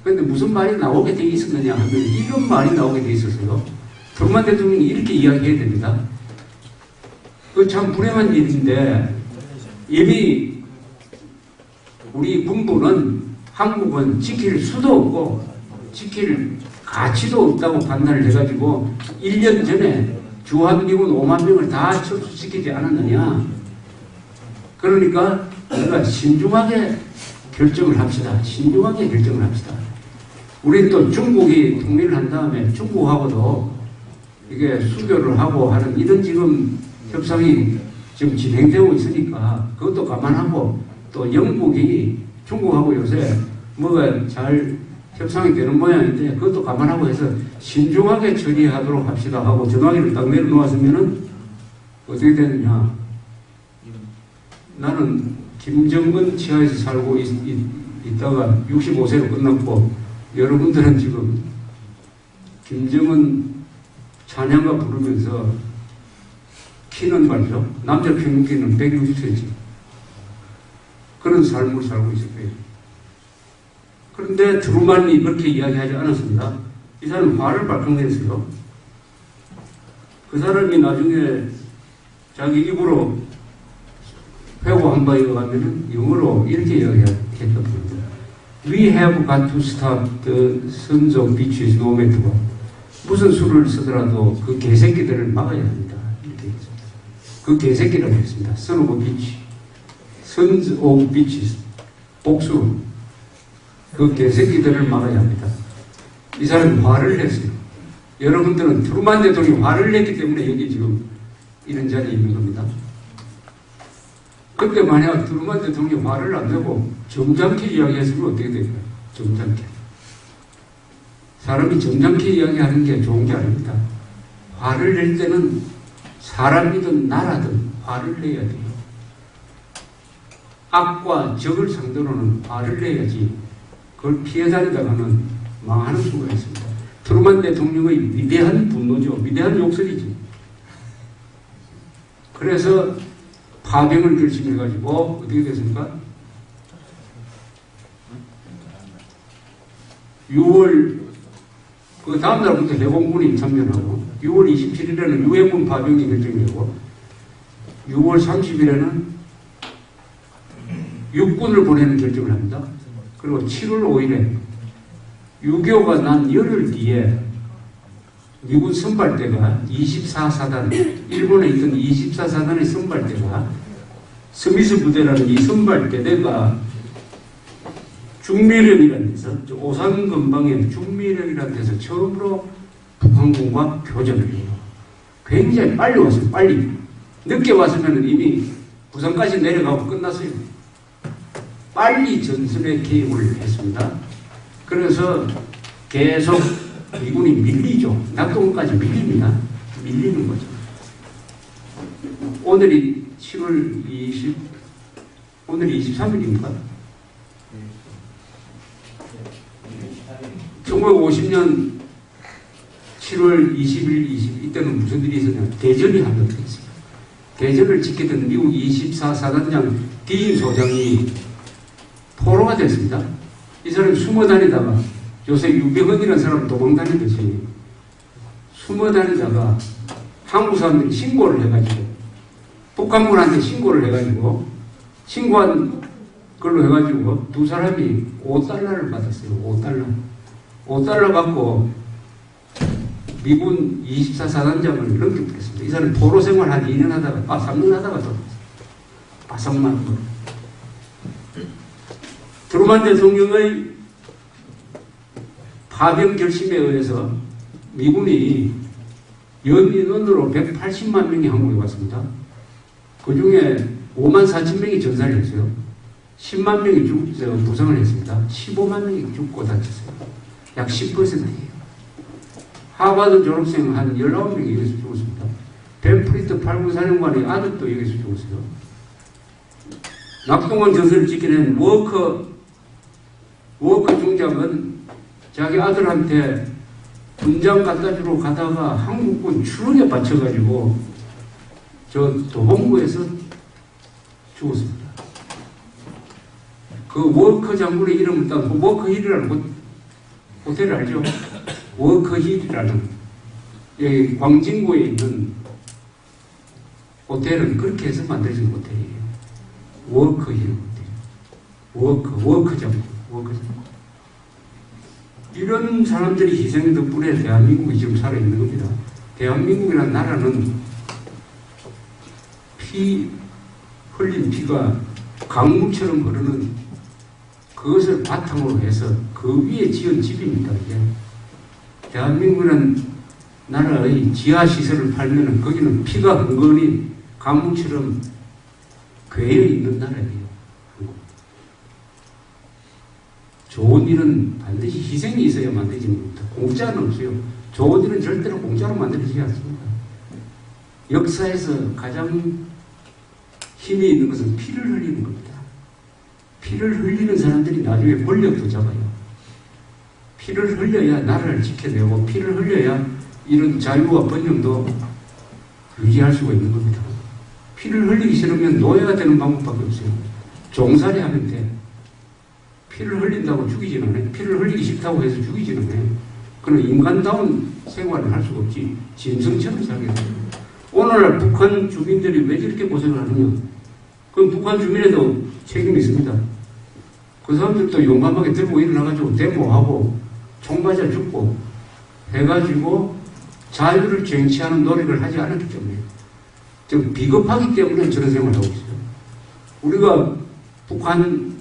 근데 무슨 말이 나오게 돼 있었느냐 하면 이런 말이 나오게 돼 있었어요. 트루먼 대통령이 이렇게 이야기해야 됩니다. 그 참 불행한 일인데 이미 우리 군부는 한국은 지킬 수도 없고 지킬 가치도 없다고 판단을 해가지고 1년 전에 주한미군 5만 명을 다 철수시키지 않았느냐. 그러니까 우리가 신중하게 결정을 합시다. 신중하게 결정을 합시다. 우리 또 중국이 통일을 한 다음에 중국하고도 이게 수교를 하고 하는 이런 지금 협상이 지금 진행되고 있으니까 그것도 감안하고 또 영국이 중국하고 요새 뭐가 잘 협상이 되는 모양인데 그것도 감안하고 해서 신중하게 처리하도록 합시다 하고 전화기를 딱 내려놓았으면은 어떻게 되느냐. 나는 김정은 치하에서 살고 있다가 65세로 끝났고 여러분들은 지금 김정은 찬양가 부르면서 키는 말이죠. 남자 평균 키는 160cm. 그런 삶을 살고 있을 거예요. 그런데 트루먼이 그렇게 이야기하지 않았습니다. 이 사람은 화를 발칵 냈어요. 그 사람이 나중에 자기 입으로 회고한 바에 가면은 영어로 이렇게 이야기했던 겁니다. We have got to stop the sons of bitches no matter what. 무슨 수를 쓰더라도 그 개새끼들을 막아야 합니다. 이렇게 했습니다. 그 개새끼라고 했습니다. Son of bitch. Sons of bitches. 복수. 그 개새끼들을 막아야 합니다. 이 사람이 화를 냈어요. 여러분들은 트루만 대통령이 화를 냈기 때문에 여기 지금 이런 자리에 있는 겁니다. 그때 만약 트루만 대통령이 화를 안 내고 점잖게 이야기했으면 어떻게 될까요? 점잖게. 사람이 점잖게 이야기하는 게 좋은 게 아닙니다. 화를 낼 때는 사람이든 나라든 화를 내야 돼요. 악과 적을 상대로는 화를 내야지 그걸 피해 다니다가는 망하는 수가 있습니다. 트루만 대통령의 위대한 분노죠. 위대한 욕설이지. 그래서 파병을 결심해가지고 어떻게 됐습니까? 6월 그 다음 날부터 해공군이 참전하고 6월 27일에는 유해군 파병이 결정되고 6월 30일에는 육군을 보내는 결정을 합니다. 그리고 7월 5일에 6.25가 난 열흘 뒤에 미군 선발대가 24사단, 일본에 있던 24사단의 선발대가 스미스 부대라는 이 선발대대가 중미령이라는 데서, 오산 근방의 중미령이라는 데서 처음으로 북한군과 교전을 해요. 굉장히 빨리 왔어요. 빨리. 늦게 왔으면 이미 부산까지 내려가고 끝났어요. 빨리 전선에 개입을 했습니다. 그래서 계속 미군이 밀리죠. 낙동까지 밀립니다. 밀리는 거죠. 오늘이 7월 20, 오늘이 23일입니까? 1950년 7월 20일, 20일, 이때는 무슨 일이 있었냐. 대전이 한번 있어요. 대전을 지키던 미국 24사단장 디인 소장이 포로가 됐습니다. 이 사람이 숨어 다니다가 요새 유병헌이라는 사람 도망 다니듯이 숨어 다니다가 한국 사람들이 신고를 해가지고 북한군한테 신고를 해가지고 신고한 걸로 해가지고 두 사람이 $5를 받았어요. $5 받고 미군 24사단장을 넘겨버렸습니다. 이 사람이 포로 생활 한 2년 하다가 3년 하다가 또 바삭만 거. 트루만 대통령의 파병 결심에 의해서 미군이 연인원으로 180만 명이 한국에 왔습니다. 그 중에 5만 4천 명이 전사를 했어요. 10만 명이 부상을 했습니다. 15만 명이 죽고 다쳤어요. 약 10%예요. 하버드 졸업생 한 19명이 여기서 죽었습니다. 벤프리트 8군 사령관의 아들도 여기서 죽었어요. 낙동강 전선을 지켜낸 워커 중장은 자기 아들한테 군장 갖다 주러 가다가 한국군 추락에 받쳐가지고 저 도봉구에서 죽었습니다. 그 워커 장군의 이름을 딴 워커힐이라는 호텔을 알죠? 워커힐이라는 여기 광진구에 있는 호텔은 그렇게 해서 만들어진 호텔이에요. 워커힐 호텔. 워커 장군. 이런 사람들이 희생 덕분에 대한민국이 지금 살아있는 겁니다. 대한민국이라는 나라는 흘린 피가 강물처럼 흐르는 그것을 바탕으로 해서 그 위에 지은 집입니다. 이게. 대한민국이라는 나라의 지하시설을 팔면은 거기는 피가 흥건히 강물처럼 괴여 있는 나라예요. 좋은 일은 반드시 희생이 있어야 만들어지는 겁니다. 공짜는 없어요. 좋은 일은 절대로 공짜로 만들어지지 않습니다. 역사에서 가장 힘이 있는 것은 피를 흘리는 겁니다. 피를 흘리는 사람들이 나중에 권력도 잡아요. 피를 흘려야 나라를 지켜내고 피를 흘려야 이런 자유와 번영도 유지할 수가 있는 겁니다. 피를 흘리기 싫으면 놓여야 되는 방법밖에 없어요. 종살이 하면 돼. 피를 흘린다고 죽이지는 않아요. 피를 흘리기 싫다고 해서 죽이지는 않아요. 그럼 인간다운 생활을 할 수가 없지. 짐승처럼 살게 돼요. 오늘날 북한 주민들이 왜 저렇게 고생을 하느냐. 그럼 북한 주민에도 책임이 있습니다. 그 사람들도 용감하게 들고 일어나가지고 데모하고 총 맞아 죽고 해가지고 자유를 쟁취하는 노력을 하지 않았기 때문에 좀 비겁하기 때문에 저런 생활을 하고 있어요. 우리가 북한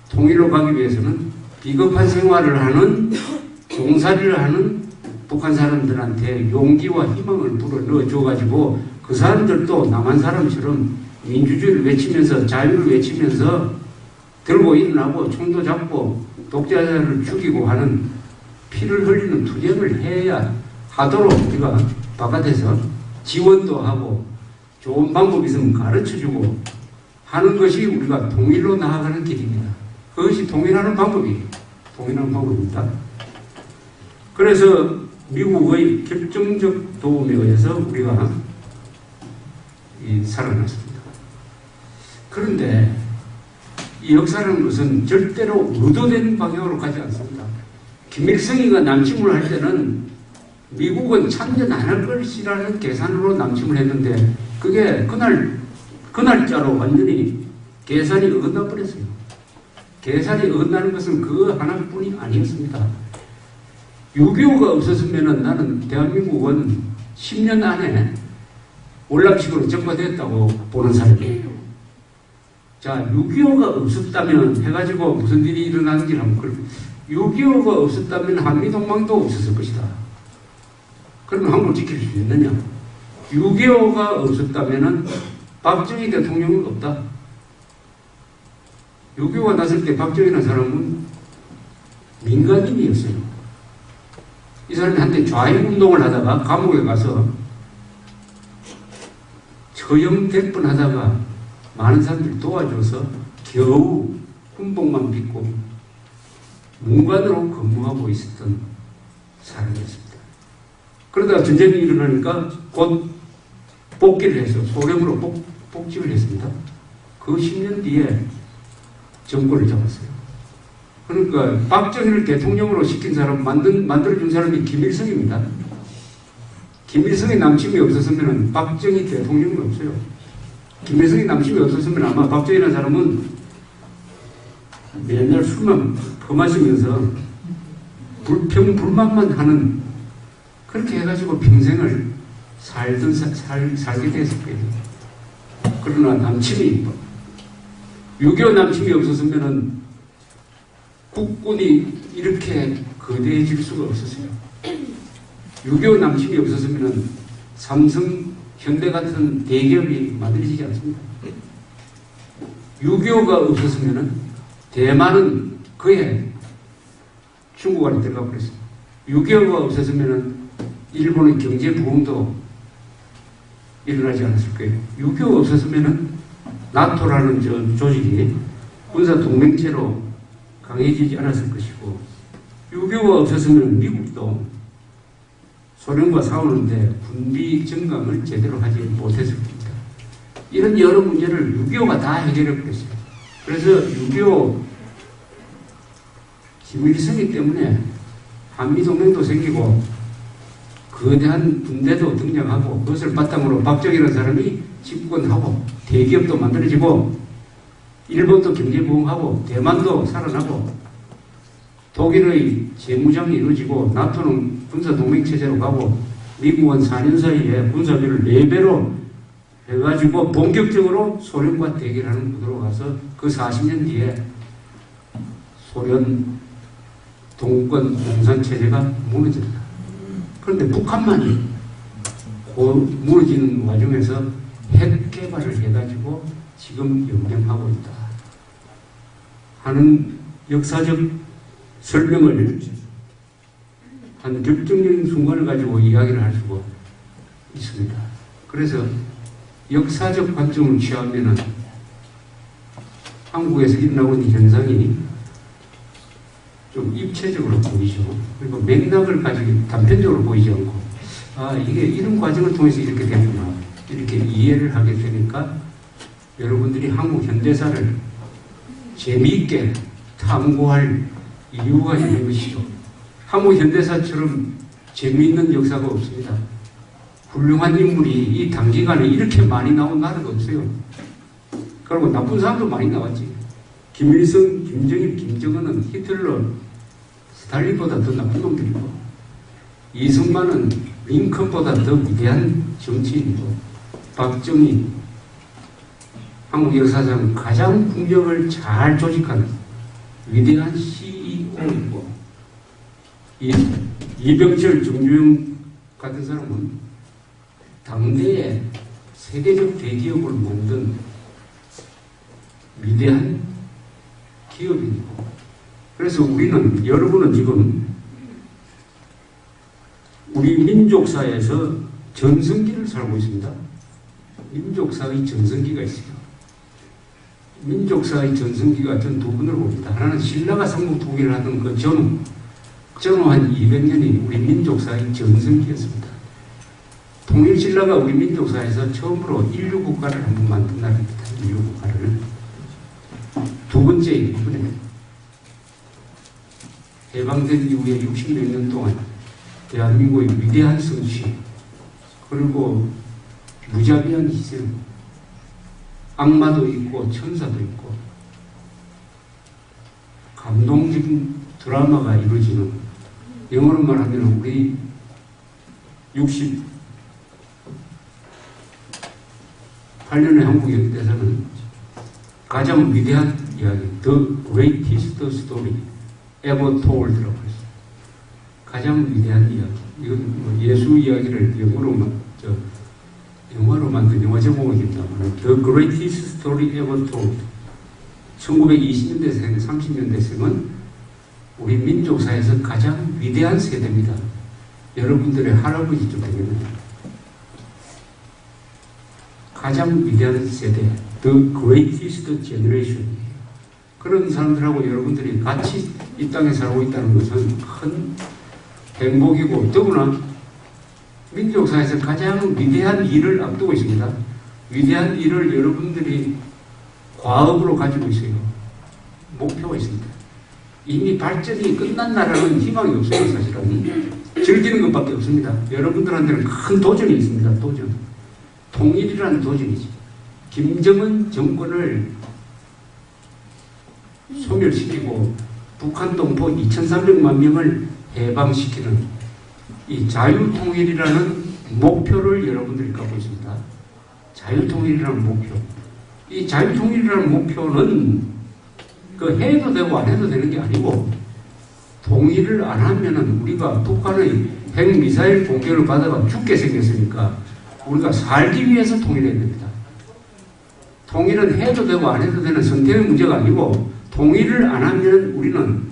통일로 가기 위해서는 비겁한 생활을 하는 종살이를 하는 북한 사람들한테 용기와 희망을 불어넣어 줘가지고 그 사람들도 남한 사람처럼 민주주의를 외치면서 자유를 외치면서 들고 일어나고 총도 잡고 독재자를 죽이고 하는 피를 흘리는 투쟁을 해야 하도록 우리가 바깥에서 지원도 하고 좋은 방법이 있으면 가르쳐주고 하는 것이 우리가 통일로 나아가는 길입니다. 그것이 통일하는 방법이에요. 통일하는 방법입니다. 그래서 미국의 결정적 도움에 의해서 우리가 살아났습니다. 그런데 이 역사라는 것은 절대로 의도된 방향으로 가지 않습니다. 김일성이가 남침을 할 때는 미국은 참전 안 할 것이라는 계산으로 남침을 했는데 그게 그날짜로 완전히 계산이 어긋나 버렸어요. 계산이 어긋나는 것은 그 하나뿐이 아니었습니다. 6.25가 없었으면 나는 대한민국은 10년 안에 월남식으로 적화됐다고 보는 사람이에요. 자, 6.25가 없었다면 해가지고 무슨 일이 일어나는지 한번 6.25가 없었다면 한미동맹도 없었을 것이다. 그러면 한국을 지킬 수 있느냐? 6.25가 없었다면 박정희 대통령은 없다. 6.25가 났을 때 박정희라는 사람은 민간인이었어요. 이 사람이 한때 좌익운동을 하다가 감옥에 가서 처형될 뻔하다가 많은 사람들이 도와줘서 겨우 군복만 빚고 문관으로 근무하고 있었던 사람이었습니다. 그러다가 전쟁이 일어나니까 곧 복귀를 해서 소련으로 복직을 했습니다. 그 10년 뒤에 정권을 잡았어요. 그러니까 박정희를 대통령으로 시킨 사람, 만들어준 사람이 김일성입니다. 김일성의 남침이 없었으면 박정희 대통령이 없어요. 김일성의 남침이 없었으면 아마 박정희라는 사람은 맨날 술만 퍼마시면서 불평불만만 하는 그렇게 해가지고 평생을 살게 됐을 거예요. 그러나 남침이 6.25 남침이 없었으면 국군이 이렇게 거대해질 수가 없었어요. 6.25 남침이 없었으면 삼성, 현대 같은 대기업이 만들어지지 않습니다. 6.25가 없었으면 대만은 그해 중국 안에 들어가 버렸어요. 6.25가 없었으면 일본의 경제 부흥도 일어나지 않았을 거예요. 6.25가 없었으면 나토라는 조직이 군사 동맹체로 강해지지 않았을 것이고 6.25가 없었으면 미국도 소련과 싸우는데 군비 증강을 제대로 하지 못했을 겁니다. 이런 여러 문제를 6.25가 다 해결해 버렸어요. 그래서 6.25 김일성이 때문에 한미동맹도 생기고 거대한 군대도 등장하고 그것을 바탕으로 박정희라는 사람이 집권하고 대기업도 만들어지고 일본도 경제부흥하고 대만도 살아나고 독일의 재무장이 이루어지고 나토는 군사동맹체제로 가고 미국은 4년 사이에 군사비를 4배로 해가지고 본격적으로 소련과 대결하는 구도로 가서 그 40년 뒤에 소련 동권 공산체제가 무너집니다. 그런데 북한만이 무너지는 와중에서 핵 개발을 해가지고 지금 연명하고 있다 하는 역사적 설명을 한 결정적인 순간을 가지고 이야기를 할 수가 있습니다. 그래서 역사적 관점을 취하면은 한국에서 일어나고 있는 현상이 좀 입체적으로 보이죠. 그리고 맥락을 가지고 단편적으로 보이지 않고 이게 이런 과정을 통해서 이렇게 되구나 이렇게 이해를 하게 되니까 여러분들이 한국 현대사를 재미있게 탐구할 이유가 있는 것이죠. 한국 현대사처럼 재미있는 역사가 없습니다. 훌륭한 인물이 이 단기간에 이렇게 많이 나온 나라가 없어요. 그리고 나쁜 사람도 많이 나왔지. 김일성, 김정일, 김정은은 히틀러, 스탈린보다 더 나쁜 놈들이고 이승만은 링컨보다 더 위대한 정치인이고 박정희, 한국 역사상 가장 국력을 잘 조직하는 위대한 CEO이고 이병철, 정주영 같은 사람은 당대에 세계적 대기업을 만든 위대한 기업이고, 그래서 우리는, 여러분은 지금 우리 민족사에서 전성기를 살고 있습니다. 민족사의 전성기가 있어요. 민족사의 전성기가 전 두 분으로 봅니다. 하나는 신라가 삼국통일을 하던 그 전후 한 200년이 우리 민족사의 전성기였습니다. 통일신라가 우리 민족사에서 처음으로 인류국가를 한번 만든 날입니다. 인류국가를. 두 번째, 이번에 해방된 이후에 60몇 년 동안 대한민국의 위대한 성취, 그리고 무자비한 희생, 악마도 있고 천사도 있고 감동적인 드라마가 이루어지는, 영어로 말하면 우리 68년의 한국 역대에서는 가장 위대한 이야기, The Greatest Story Ever Told라고 했어요. 가장 위대한 이야기. 이건 뭐 예수 이야기를 영화로 만든 영화 제목입니다만, The Greatest Story Ever Told. 1920년대생, 30년대생은 우리 민족사에서 가장 위대한 세대입니다. 여러분들의 할아버지쯤 되겠네요. 가장 위대한 세대, The Greatest Generation. 그런 사람들하고 여러분들이 같이 이 땅에 살고 있다는 것은 큰 행복이고, 더구나 민족사에서 가장 위대한 일을 앞두고 있습니다. 위대한 일을 여러분들이 과업으로 가지고 있어요. 목표가 있습니다. 이미 발전이 끝난 나라는 희망이 없어요. 사실은 즐기는 것밖에 없습니다. 여러분들한테는 큰 도전이 있습니다. 도전. 통일이라는 도전이지. 김정은 정권을 소멸시키고 북한 동포 2,300만 명을 해방시키는 이 자유통일이라는 목표를 여러분들이 갖고 있습니다. 자유통일이라는 목표. 이 자유통일이라는 목표는 그 해도 되고 안 해도 되는 게 아니고, 통일을 안 하면은 우리가 북한의 핵미사일 공격을 받아가 죽게 생겼으니까 우리가 살기 위해서 통일해야 됩니다. 통일은 해도 되고 안 해도 되는 선택의 문제가 아니고, 통일을 안 하면 우리는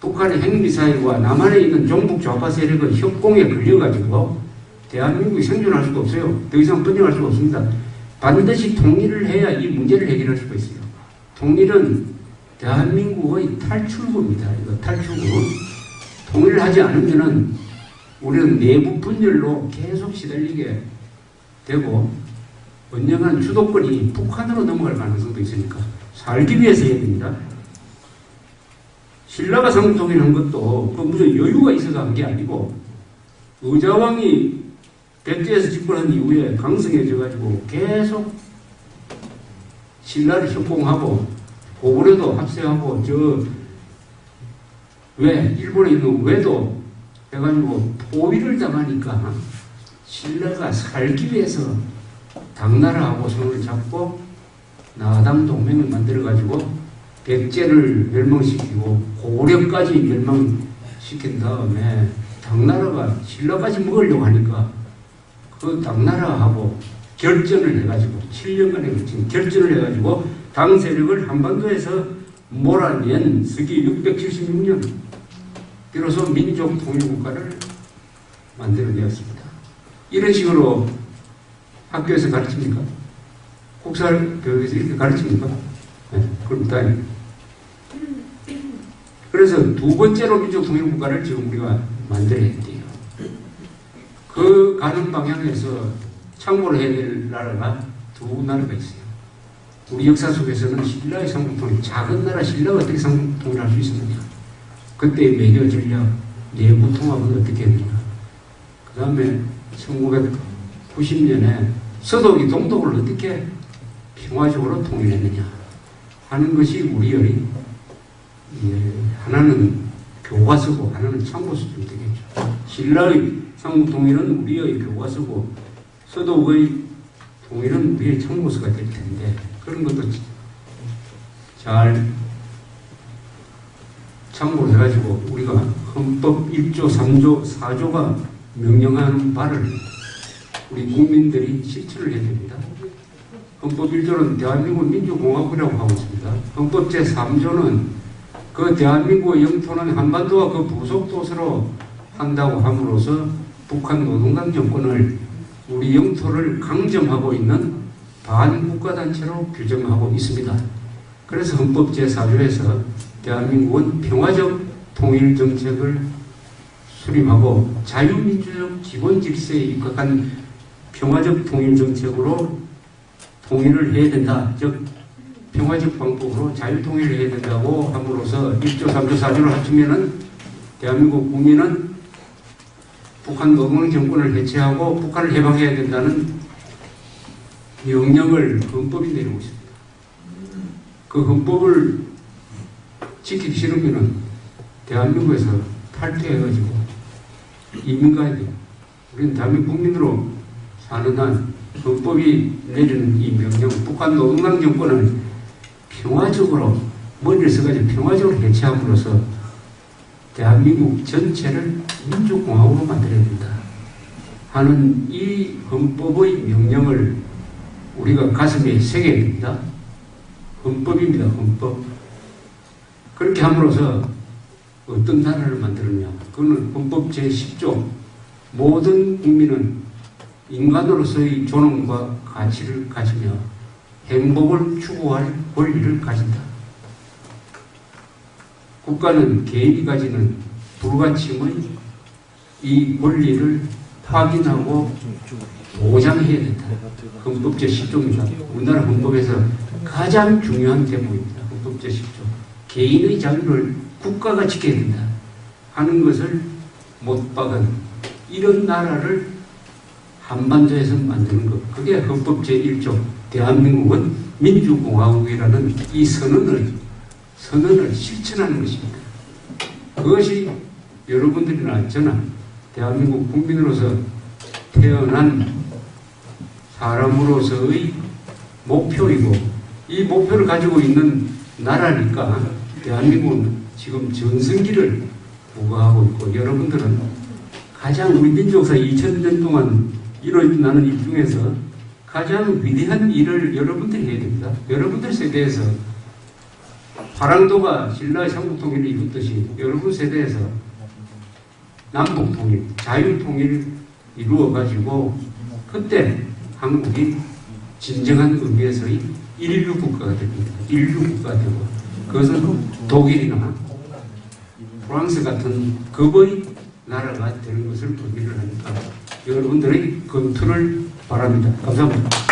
북한의 핵미사일과 남한에 있는 종북 좌파 세력의 협공에 걸려가지고 대한민국이 생존할 수가 없어요. 더 이상 번영할 수가 없습니다. 반드시 통일을 해야 이 문제를 해결할 수가 있어요. 통일은 대한민국의 탈출구입니다. 이거 탈출구. 통일을 하지 않으면은 우리는 내부 분열로 계속 시달리게 되고, 언젠간 주도권이 북한으로 넘어갈 가능성도 있으니까 살기 위해서 해야 됩니다. 신라가 삼국통일을 한 것도 그 무슨 여유가 있어서 한 게 아니고, 의자왕이 백제에서 집권한 이후에 강성해져가지고 계속 신라를 협공하고 고구려도 합세하고 일본에 있는 외도 해가지고 포위를 당하니까 신라가 살기 위해서 당나라하고 손을 잡고 나당 동맹을 만들어가지고 백제를 멸망시키고 고구려까지 멸망시킨 다음에 당나라가 신라까지 먹으려고 하니까 그 당나라하고 결전을 해가지고 7년간에 걸친 결전을 해가지고 당 세력을 한반도에서 몰아낸 서기 676년 비로소 민족 통일국가를 만들어내었습니다. 이런 식으로 학교에서 가르칩니까? 국사교육에서 이렇게 가르칩니까? 네, 그렇다. 그래서 두 번째로 민족 통일국가를 지금 우리가 만들어야 돼요. 그 가는 방향에서 참고를 해야 될 나라가 두 나라가 있어요. 우리 역사 속에서는 신라의 삼국통일, 작은 나라 신라가 어떻게 삼국통일을 할 수 있었느냐, 그때의 외교 전략, 내부 통합은 어떻게 했느냐, 그 다음에 1990년에 서독이 동독을 어떻게 평화적으로 통일했느냐 하는 것이 우리의 하나는 교과서고 하나는 참고서도 되겠죠. 신라의 삼국통일은 우리의 교과서고 서독의 통일은 우리의 참고서가 될 텐데, 그런 것도 잘 참고를 해가지고 우리가 헌법 1조, 3조, 4조가 명령하는 바를 우리 국민들이 실천을 해야 됩니다. 헌법 1조는 대한민국 민주공화국이라고 하고 있습니다. 헌법 제3조는 그 대한민국의 영토는 한반도와 그 부속 도서로 한다고 함으로써 북한 노동당 정권을 우리 영토를 강점하고 있는 반국가단체로 규정하고 있습니다. 그래서 헌법 제4조에서 대한민국은 평화적 통일정책을 수립하고 자유민주적 기본질서에 입각한 평화적 통일정책으로 통일을 해야 된다. 즉 평화적 방법으로 자유통일을 해야 된다고 함으로써 1조, 3조, 4조를 합치면은 대한민국 국민은 북한 노동당 정권을 해체하고 북한을 해방해야 된다는 명령을 헌법이 내리고 있습니다. 그 헌법을 지키기 싫으면은 대한민국에서 탈퇴해가지고 이민 가야 돼요. 우리는 대한민국 국민으로 사는 한 헌법이 내리는 이 명령, 북한 노동당 정권을 평화적으로 머리를 써가지고 평화적으로 해체함으로써 대한민국 전체를 민주공화국으로 만들어야 된다 하는 이 헌법의 명령을 우리가 가슴에 새겨야 됩니다. 헌법입니다. 헌법. 그렇게 함으로써 어떤 나라를 만들었냐. 그거는 헌법 제10조 모든 국민은 인간으로서의 존엄과 가치를 가지며 행복을 추구할 권리를 가진다. 국가는 개인이 가지는 불가침의 이 권리를 확인하고 보장해야 된다. 헌법 제10조입니다. 우리나라 헌법에서 가장 중요한 대목입니다. 헌법 제10조. 개인의 자유를 국가가 지켜야 된다 하는 것을 못 박은 이런 나라를 한반도에서 만드는 것. 그게 헌법 제1조 대한민국은 민주공화국이라는 이 선언을 실천하는 것입니다. 그것이 여러분들이나 저나 대한민국 국민으로서 태어난 사람으로서의 목표이고 이 목표를 가지고 있는 나라니까 대한민국은 지금 전승기를 부과하고 있고 여러분들은 가장 우리 민족사 2000년 동안 일어나는 일 중에서 가장 위대한 일을 여러분들이 해야 됩니다. 여러분들 세대에서 화랑도가 신라의 삼국통일을 이뤘듯이 여러분 세대에서 남북통일, 자유통일을 이루어가지고 그때 한국이 진정한 의미에서의 인류국가가 됩니다. 인류국가가 되고 그것은 독일이나 프랑스 같은 급의 나라가 되는 것을 의미를 하니까 여러분들의 검토를 바랍니다. 감사합니다.